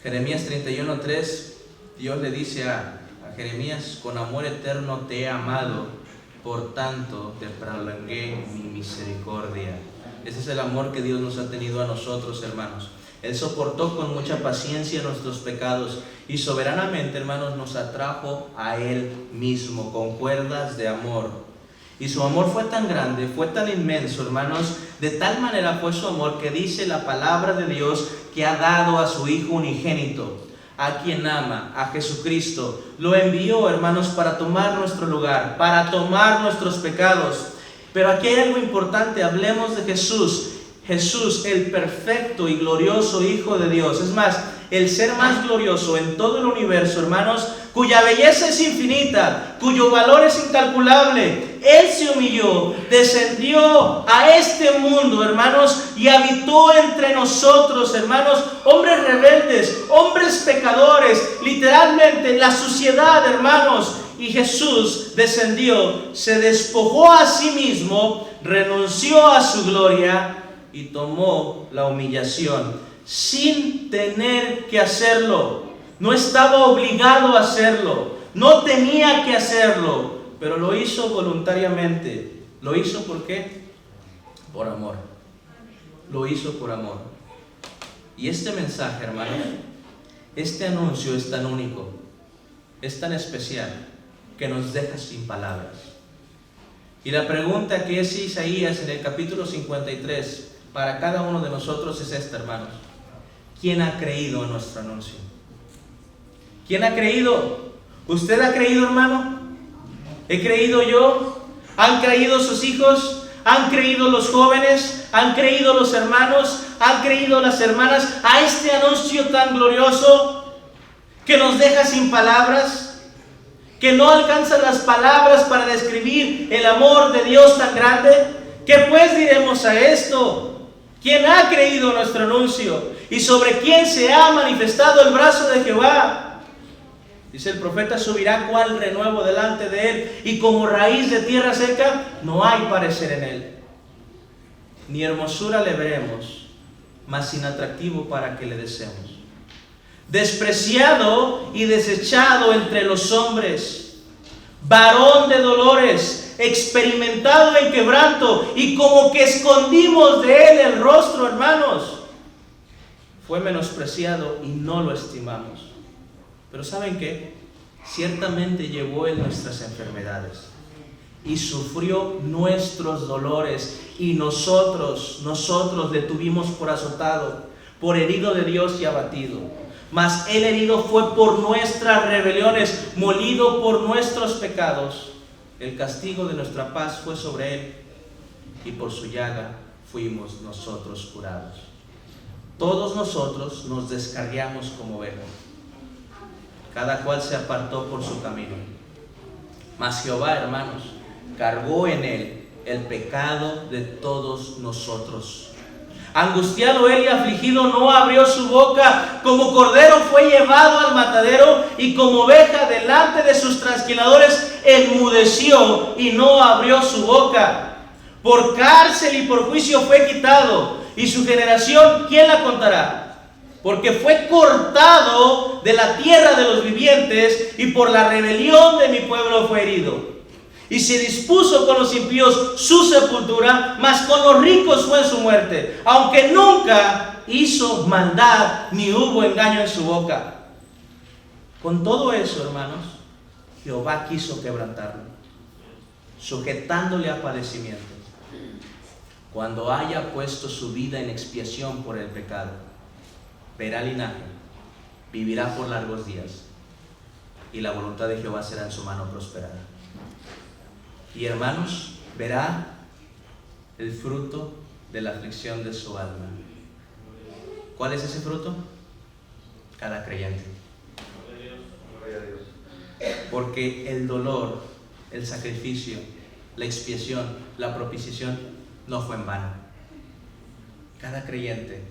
Jeremías 31:3, Dios le dice a Jeremías: con amor eterno te he amado, por tanto te prolongué mi misericordia. Ese es el amor que Dios nos ha tenido a nosotros, hermanos. Él soportó con mucha paciencia nuestros pecados y soberanamente, hermanos, nos atrajo a Él mismo con cuerdas de amor. Y su amor fue tan grande, fue tan inmenso, hermanos, de tal manera fue su amor que dice la palabra de Dios que ha dado a su Hijo unigénito, a quien ama, a Jesucristo. Lo envió, hermanos, para tomar nuestro lugar, para tomar nuestros pecados. Pero aquí hay algo importante, hablemos de Jesús. Jesús, el perfecto y glorioso Hijo de Dios. Es más, el ser más glorioso en todo el universo, hermanos, cuya belleza es infinita, cuyo valor es incalculable. Él se humilló, descendió a este mundo, hermanos, y habitó entre nosotros, hermanos, hombres rebeldes, hombres pecadores, literalmente la suciedad, hermanos. Y Jesús descendió, se despojó a sí mismo, renunció a su gloria y tomó la humillación sin tener que hacerlo. No estaba obligado a hacerlo, no tenía que hacerlo, pero lo hizo voluntariamente. ¿Lo hizo por qué? Por amor. Lo hizo por amor. Y este mensaje, hermanos, este anuncio es tan único, es tan especial, que nos deja sin palabras. Y la pregunta que es Isaías en el capítulo 53 para cada uno de nosotros es esta, hermanos: ¿quién ha creído en nuestro anuncio? ¿Quién ha creído? ¿Usted ha creído, hermano? ¿He creído yo? ¿Han creído sus hijos? ¿Han creído los jóvenes? ¿Han creído los hermanos? ¿Han creído las hermanas a este anuncio tan glorioso que nos deja sin palabras? Que no alcanzan las palabras para describir el amor de Dios tan grande. ¿Qué pues diremos a esto? ¿Quién ha creído nuestro anuncio? ¿Y sobre quién se ha manifestado el brazo de Jehová? Dice el profeta: subirá cual renuevo delante de él, y como raíz de tierra seca, no hay parecer en él. Ni hermosura le veremos, mas sin atractivo para que le deseemos. Despreciado y desechado entre los hombres, varón de dolores, experimentado en quebranto, y como que escondimos de él el rostro, hermanos. Fue menospreciado y no lo estimamos. Pero ¿saben qué? ciertamente llevó Él nuestras enfermedades y sufrió nuestros dolores, y nosotros le tuvimos por azotado, por herido de Dios y abatido. Mas Él herido fue por nuestras rebeliones, molido por nuestros pecados. El castigo de nuestra paz fue sobre Él, y por su llaga fuimos nosotros curados. Todos nosotros nos descarriamos como ovejas, cada cual se apartó por su camino. Mas Jehová, hermanos, cargó en Él el pecado de todos nosotros. Angustiado Él y afligido, no abrió su boca. Como cordero fue llevado al matadero, y como oveja delante de sus trasquiladores enmudeció y no abrió su boca. Por cárcel y por juicio fue quitado, y su generación, ¿quién la contará? Porque fue cortado de la tierra de los vivientes, y por la rebelión de mi pueblo fue herido. Y se dispuso con los impíos su sepultura, mas con los ricos fue su muerte, aunque nunca hizo maldad, ni hubo engaño en su boca. Con todo eso, hermanos, Jehová quiso quebrantarlo, sujetándole a padecimiento, cuando haya puesto su vida en expiación por el pecado. Verá linaje, vivirá por largos días, y la voluntad de Jehová será en su mano prosperada. Y hermanos, verá el fruto de la aflicción de su alma. ¿Cuál es ese fruto? Cada creyente. Porque el dolor, el sacrificio, la expiación, la propiciación no fue en vano. Cada creyente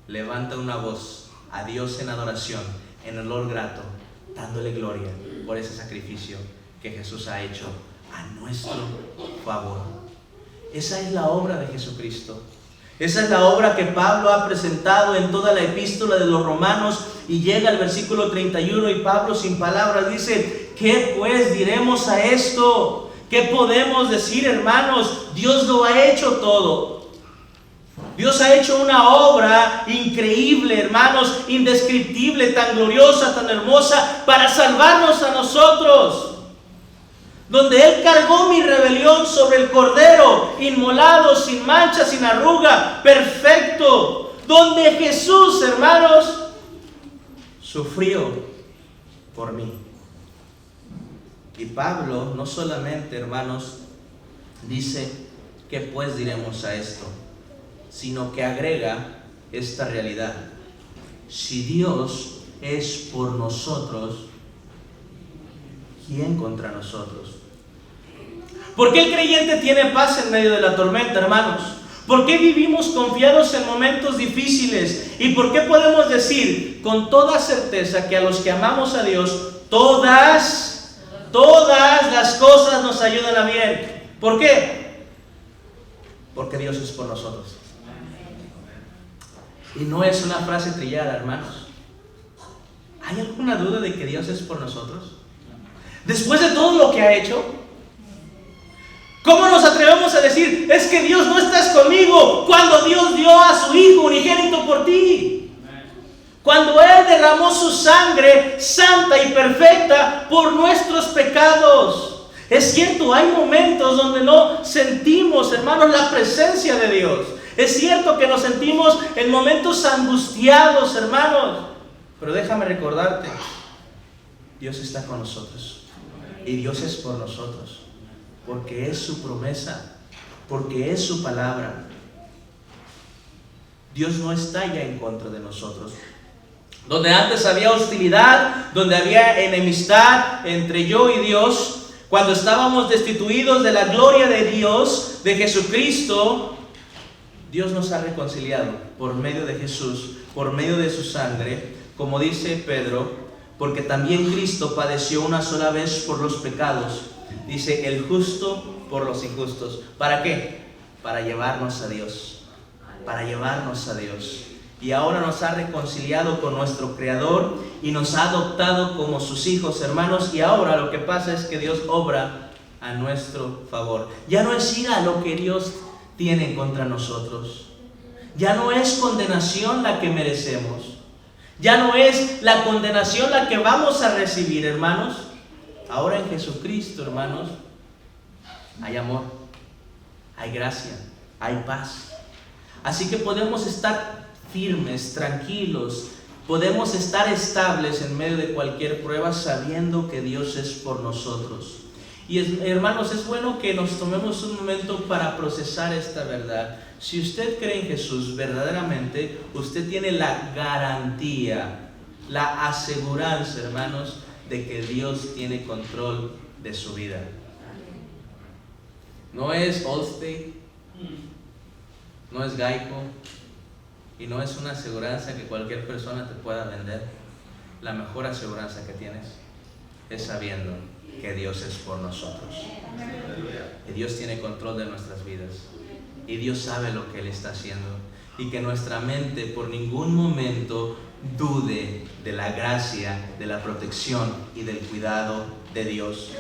levanta una voz a Dios en adoración, en olor grato, dándole gloria por ese sacrificio que Jesús ha hecho a nuestro favor. Esa es la obra de Jesucristo. Esa es la obra que Pablo ha presentado en toda la epístola de los Romanos, y llega al versículo 31 y Pablo sin palabras dice: ¿qué pues diremos a esto? ¿Qué podemos decir, hermanos? Dios lo ha hecho todo. Dios ha hecho una obra increíble, hermanos, indescriptible, tan gloriosa, tan hermosa, para salvarnos a nosotros. Donde Él cargó mi rebelión sobre el cordero, inmolado, sin mancha, sin arruga, perfecto. Donde Jesús, hermanos, sufrió por mí. Y Pablo no solamente, hermanos, dice: ¿qué pues diremos a esto?, sino que agrega esta realidad: si Dios es por nosotros, ¿quién contra nosotros? ¿Por qué el creyente tiene paz en medio de la tormenta, hermanos? ¿Por qué vivimos confiados en momentos difíciles? ¿Y por qué podemos decir con toda certeza que a los que amamos a Dios, todas las cosas nos ayudan a bien? ¿Por qué? Porque Dios es por nosotros. Y no es una frase trillada, hermanos. ¿Hay alguna duda de que Dios es por nosotros? Después de todo lo que ha hecho, ¿cómo nos atrevemos a decir: es que Dios no estás conmigo, cuando Dios dio a su Hijo unigénito por ti? Cuando Él derramó su sangre santa y perfecta por nuestros pecados. Es cierto, hay momentos donde no sentimos, hermanos, la presencia de Dios. Es cierto que nos sentimos en momentos angustiados, hermanos. Pero déjame recordarte, Dios está con nosotros. Y Dios es por nosotros, porque es su promesa, porque es su palabra. Dios no está ya en contra de nosotros. Donde antes había hostilidad, donde había enemistad entre yo y Dios, cuando estábamos destituidos de la gloria de Dios, de Jesucristo, Dios nos ha reconciliado por medio de Jesús, por medio de su sangre, como dice Pedro, porque también Cristo padeció una sola vez por los pecados. Dice: el justo por los injustos. ¿Para qué? Para llevarnos a Dios. Para llevarnos a Dios. Y ahora nos ha reconciliado con nuestro Creador y nos ha adoptado como sus hijos, hermanos. Y ahora lo que pasa es que Dios obra a nuestro favor. Ya no es ira lo que Dios tiene contra nosotros. Ya no es condenación la que merecemos. Ya no es la condenación la que vamos a recibir, hermanos. Ahora en Jesucristo, hermanos, hay amor, hay gracia, hay paz. Así que podemos estar firmes, tranquilos, podemos estar estables en medio de cualquier prueba sabiendo que Dios es por nosotros. Y hermanos, es bueno que nos tomemos un momento para procesar esta verdad. Si usted cree en Jesús verdaderamente, usted tiene la garantía, la aseguranza, hermanos, de que Dios tiene control de su vida. No es Allstate, no es Geico, y no es una aseguranza que cualquier persona te pueda vender. La mejor aseguranza que tienes es sabiendo que Dios es por nosotros. Que Dios tiene control de nuestras vidas. Y Dios sabe lo que Él está haciendo. Y que nuestra mente por ningún momento dude de la gracia, de la protección y del cuidado de Dios.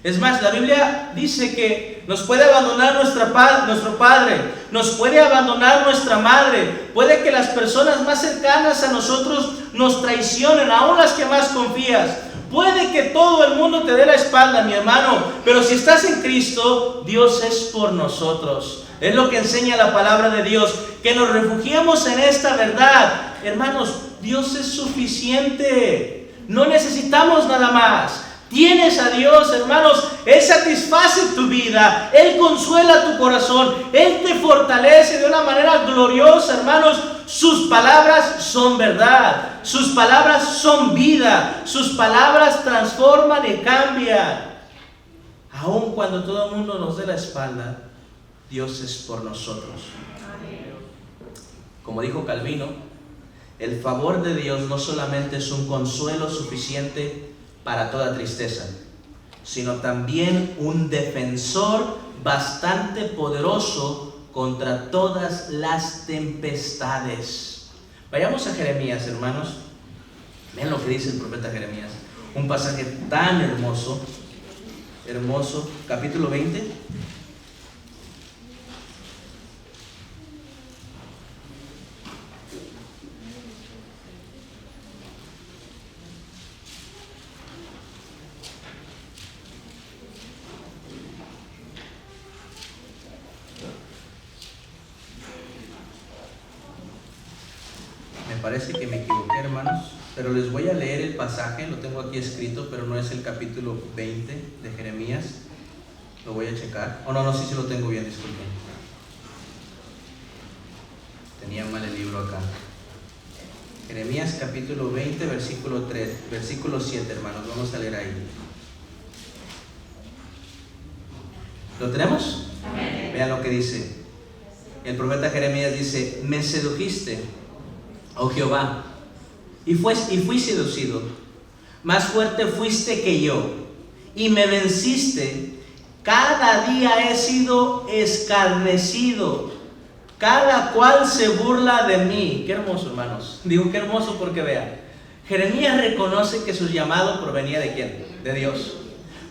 Es más, la Biblia dice que nos puede abandonar nuestro padre, nos puede abandonar nuestra madre, puede que las personas más cercanas a nosotros nos traicionen, aún las que más confías. Puede que todo el mundo te dé la espalda, mi hermano, pero si estás en Cristo, Dios es por nosotros. Es lo que enseña la palabra de Dios, que nos refugiemos en esta verdad. Hermanos, Dios es suficiente, no necesitamos nada más. Tienes a Dios, hermanos, Él satisface tu vida, Él consuela tu corazón, Él te fortalece de una manera gloriosa, hermanos. Sus palabras son verdad, sus palabras son vida, sus palabras transforman y cambian. Aun cuando todo el mundo nos dé la espalda, Dios es por nosotros. Como dijo Calvino, el favor de Dios no solamente es un consuelo suficiente para toda tristeza, sino también un defensor bastante poderoso contra todas las tempestades. Vayamos a Jeremías, hermanos. Vean lo que dice el profeta Jeremías. Un pasaje tan hermoso, capítulo 20. Parece que me equivoqué, hermanos, pero les voy a leer el pasaje, lo tengo aquí escrito, pero no es el capítulo 20 de Jeremías. Lo voy a checar. No, sí lo tengo bien, disculpen. Tenía mal el libro acá. Jeremías capítulo 20, versículo 7, hermanos, vamos a leer ahí. ¿Lo tenemos? Amén. Vean lo que dice. El profeta Jeremías dice: me sedujiste, oh Jehová, y fui seducido. Más fuerte fuiste que yo, y me venciste. Cada día he sido escarnecido, cada cual se burla de mí. Qué hermoso, hermanos. Digo qué hermoso porque vean, Jeremías reconoce que su llamado provenía ¿de quién? De Dios.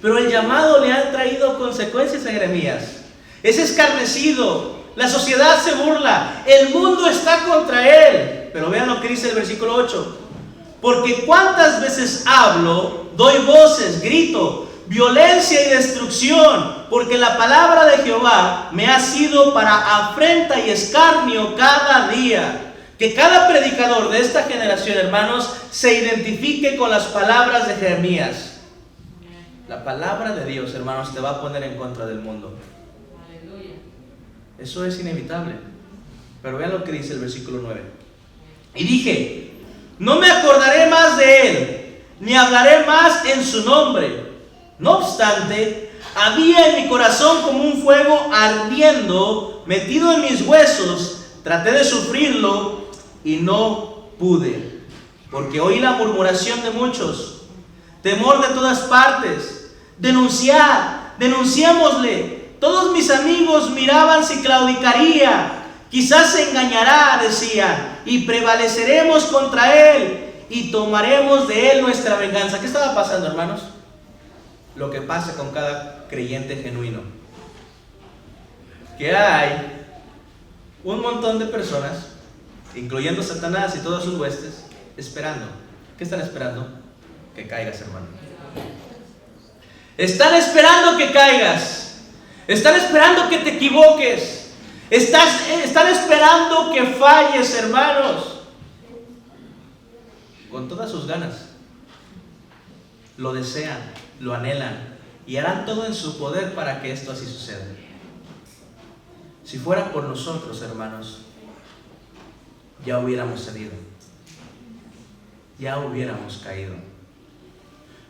Pero el llamado le ha traído consecuencias a Jeremías. Es escarnecido, la sociedad se burla, el mundo está contra él. Pero vean lo que dice el versículo 8. Porque cuántas veces hablo, doy voces, grito, violencia y destrucción, porque la palabra de Jehová me ha sido para afrenta y escarnio cada día. Que cada predicador de esta generación, hermanos, se identifique con las palabras de Jeremías. La palabra de Dios, hermanos, te va a poner en contra del mundo. Eso es inevitable. Pero vean lo que dice el versículo 9. Y dije: no me acordaré más de él, ni hablaré más en su nombre. No obstante, había en mi corazón como un fuego ardiendo, metido en mis huesos. Traté de sufrirlo y no pude, porque oí la murmuración de muchos, temor de todas partes. Denunciémosle. Todos mis amigos miraban si claudicaría. Quizás se engañará, decían, y prevaleceremos contra él y tomaremos de él nuestra venganza. ¿Qué estaba pasando, hermanos? Lo que pasa con cada creyente genuino. Que hay un montón de personas, incluyendo Satanás y todas sus huestes, esperando. ¿Qué están esperando? Que caigas, hermano. Están esperando que caigas. Están esperando que te equivoques. Están esperando que falles, hermanos. Con todas sus ganas. Lo desean, lo anhelan y harán todo en su poder para que esto así suceda. Si fuera por nosotros, hermanos, ya hubiéramos cedido. Ya hubiéramos caído.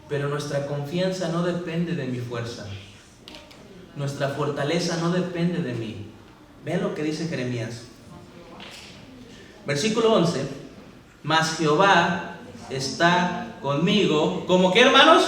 Pero nuestra confianza no depende de mi fuerza. Nuestra fortaleza no depende de mí. Vean lo que dice Jeremías. Versículo 11. Mas Jehová está conmigo. ¿Cómo qué, hermanos?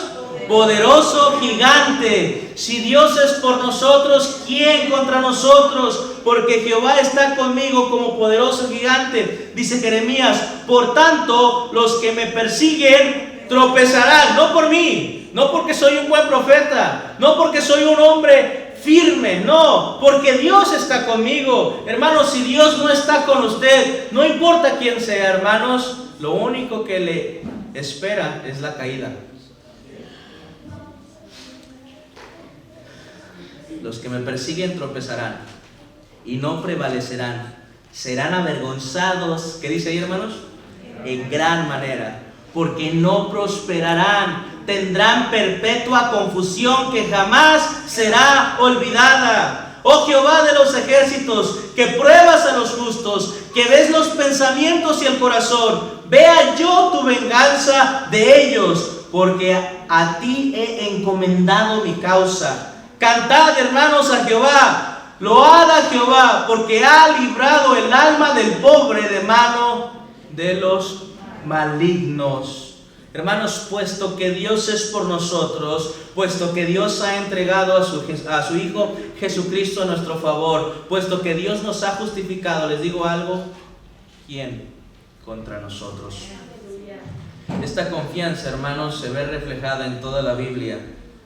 Poderoso gigante. Si Dios es por nosotros, ¿quién contra nosotros? Porque Jehová está conmigo como poderoso gigante. Dice Jeremías, por tanto, los que me persiguen tropezarán. No por mí, no porque soy un buen profeta, no porque soy un hombre firme, no, porque Dios está conmigo. Hermanos, si Dios no está con usted, no importa quién sea, hermanos, lo único que le espera es la caída. Los que me persiguen tropezarán y no prevalecerán. Serán avergonzados, ¿qué dice ahí, hermanos? En gran manera, porque no prosperarán. Tendrán perpetua confusión que jamás será olvidada. Oh Jehová de los ejércitos, que pruebas a los justos, que ves los pensamientos y el corazón, vea yo tu venganza de ellos, porque a ti he encomendado mi causa. Cantad, hermanos, a Jehová, load a Jehová, porque ha librado el alma del pobre de mano de los malignos. Hermanos, puesto que Dios es por nosotros, puesto que Dios ha entregado a su Hijo Jesucristo a nuestro favor, puesto que Dios nos ha justificado, les digo algo, ¿quién contra nosotros? Esta confianza, hermanos, se ve reflejada en toda la Biblia.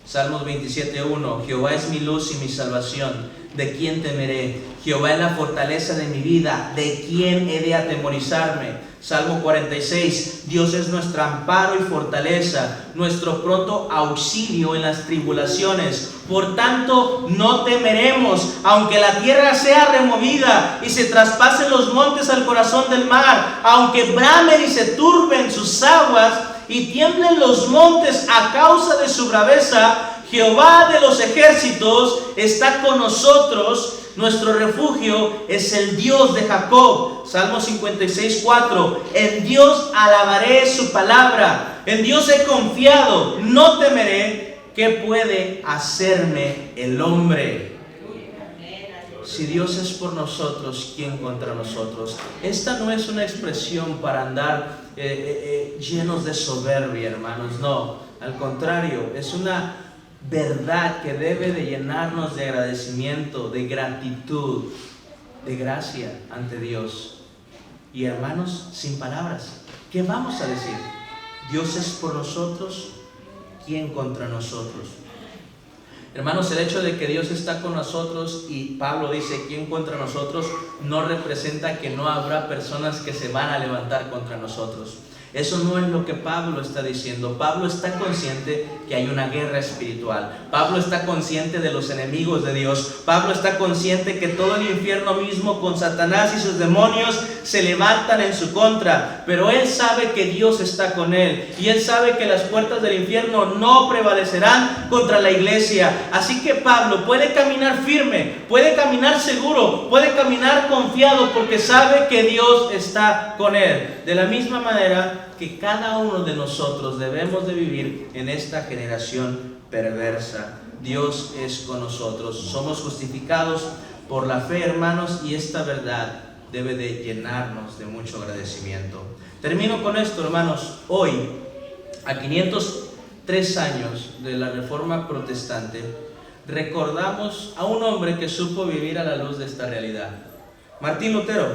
Salmos 27:1, Jehová es mi luz y mi salvación, ¿de quién temeré? Jehová es la fortaleza de mi vida, ¿de quién he de atemorizarme? Salmo 46, Dios es nuestro amparo y fortaleza, nuestro pronto auxilio en las tribulaciones. Por tanto, no temeremos, aunque la tierra sea removida y se traspasen los montes al corazón del mar, aunque bramen y se turben sus aguas y tiemblen los montes a causa de su braveza. Jehová de los ejércitos está con nosotros. Nuestro refugio es el Dios de Jacob. Salmo 56:4. En Dios alabaré su palabra. En Dios he confiado. No temeré. ¿Qué puede hacerme el hombre? Si Dios es por nosotros, ¿quién contra nosotros? Esta no es una expresión para andar llenos de soberbia, hermanos. No, al contrario, es una verdad que debe de llenarnos de agradecimiento, de gratitud, de gracia ante Dios. Y hermanos, sin palabras, ¿qué vamos a decir? Dios es por nosotros, ¿quién contra nosotros? Hermanos, el hecho de que Dios está con nosotros y Pablo dice ¿quién contra nosotros? No representa que no habrá personas que se van a levantar contra nosotros. Eso no es lo que Pablo está diciendo. Pablo está consciente que hay una guerra espiritual. Pablo está consciente de los enemigos de Dios. Pablo está consciente que todo el infierno mismo con Satanás y sus demonios se levantan en su contra. Pero él sabe que Dios está con él. Y él sabe que las puertas del infierno no prevalecerán contra la iglesia. Así que Pablo puede caminar firme, puede caminar seguro, puede caminar confiado porque sabe que Dios está con él. De la misma manera que cada uno de nosotros debemos de vivir en esta generación perversa. Dios es con nosotros. Somos justificados por la fe, hermanos, y esta verdad debe de llenarnos de mucho agradecimiento. Termino con esto, hermanos. Hoy, a 503 años de la Reforma Protestante, recordamos a un hombre que supo vivir a la luz de esta realidad. Martín Lutero,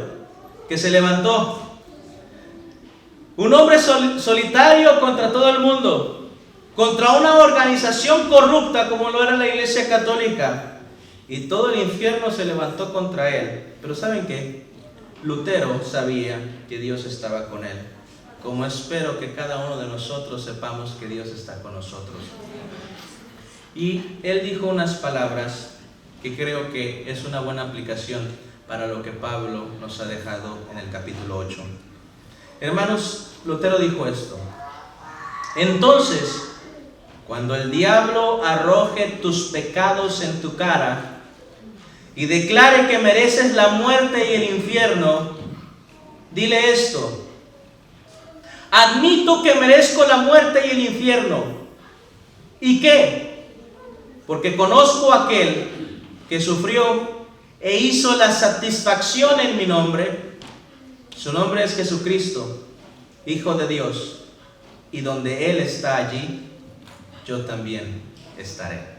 que se levantó. Un hombre solitario contra todo el mundo, contra una organización corrupta como lo era la Iglesia Católica, y todo el infierno se levantó contra él. Pero ¿saben qué? Lutero sabía que Dios estaba con él, como espero que cada uno de nosotros sepamos que Dios está con nosotros. Y él dijo unas palabras que creo que es una buena aplicación para lo que Pablo nos ha dejado en el capítulo 8. Hermanos, Lutero dijo esto: entonces, cuando el diablo arroje tus pecados en tu cara y declare que mereces la muerte y el infierno, dile esto: admito que merezco la muerte y el infierno. ¿Y qué? Porque conozco a aquel que sufrió e hizo la satisfacción en mi nombre. Su nombre es Jesucristo, Hijo de Dios, y donde Él está, allí yo también estaré.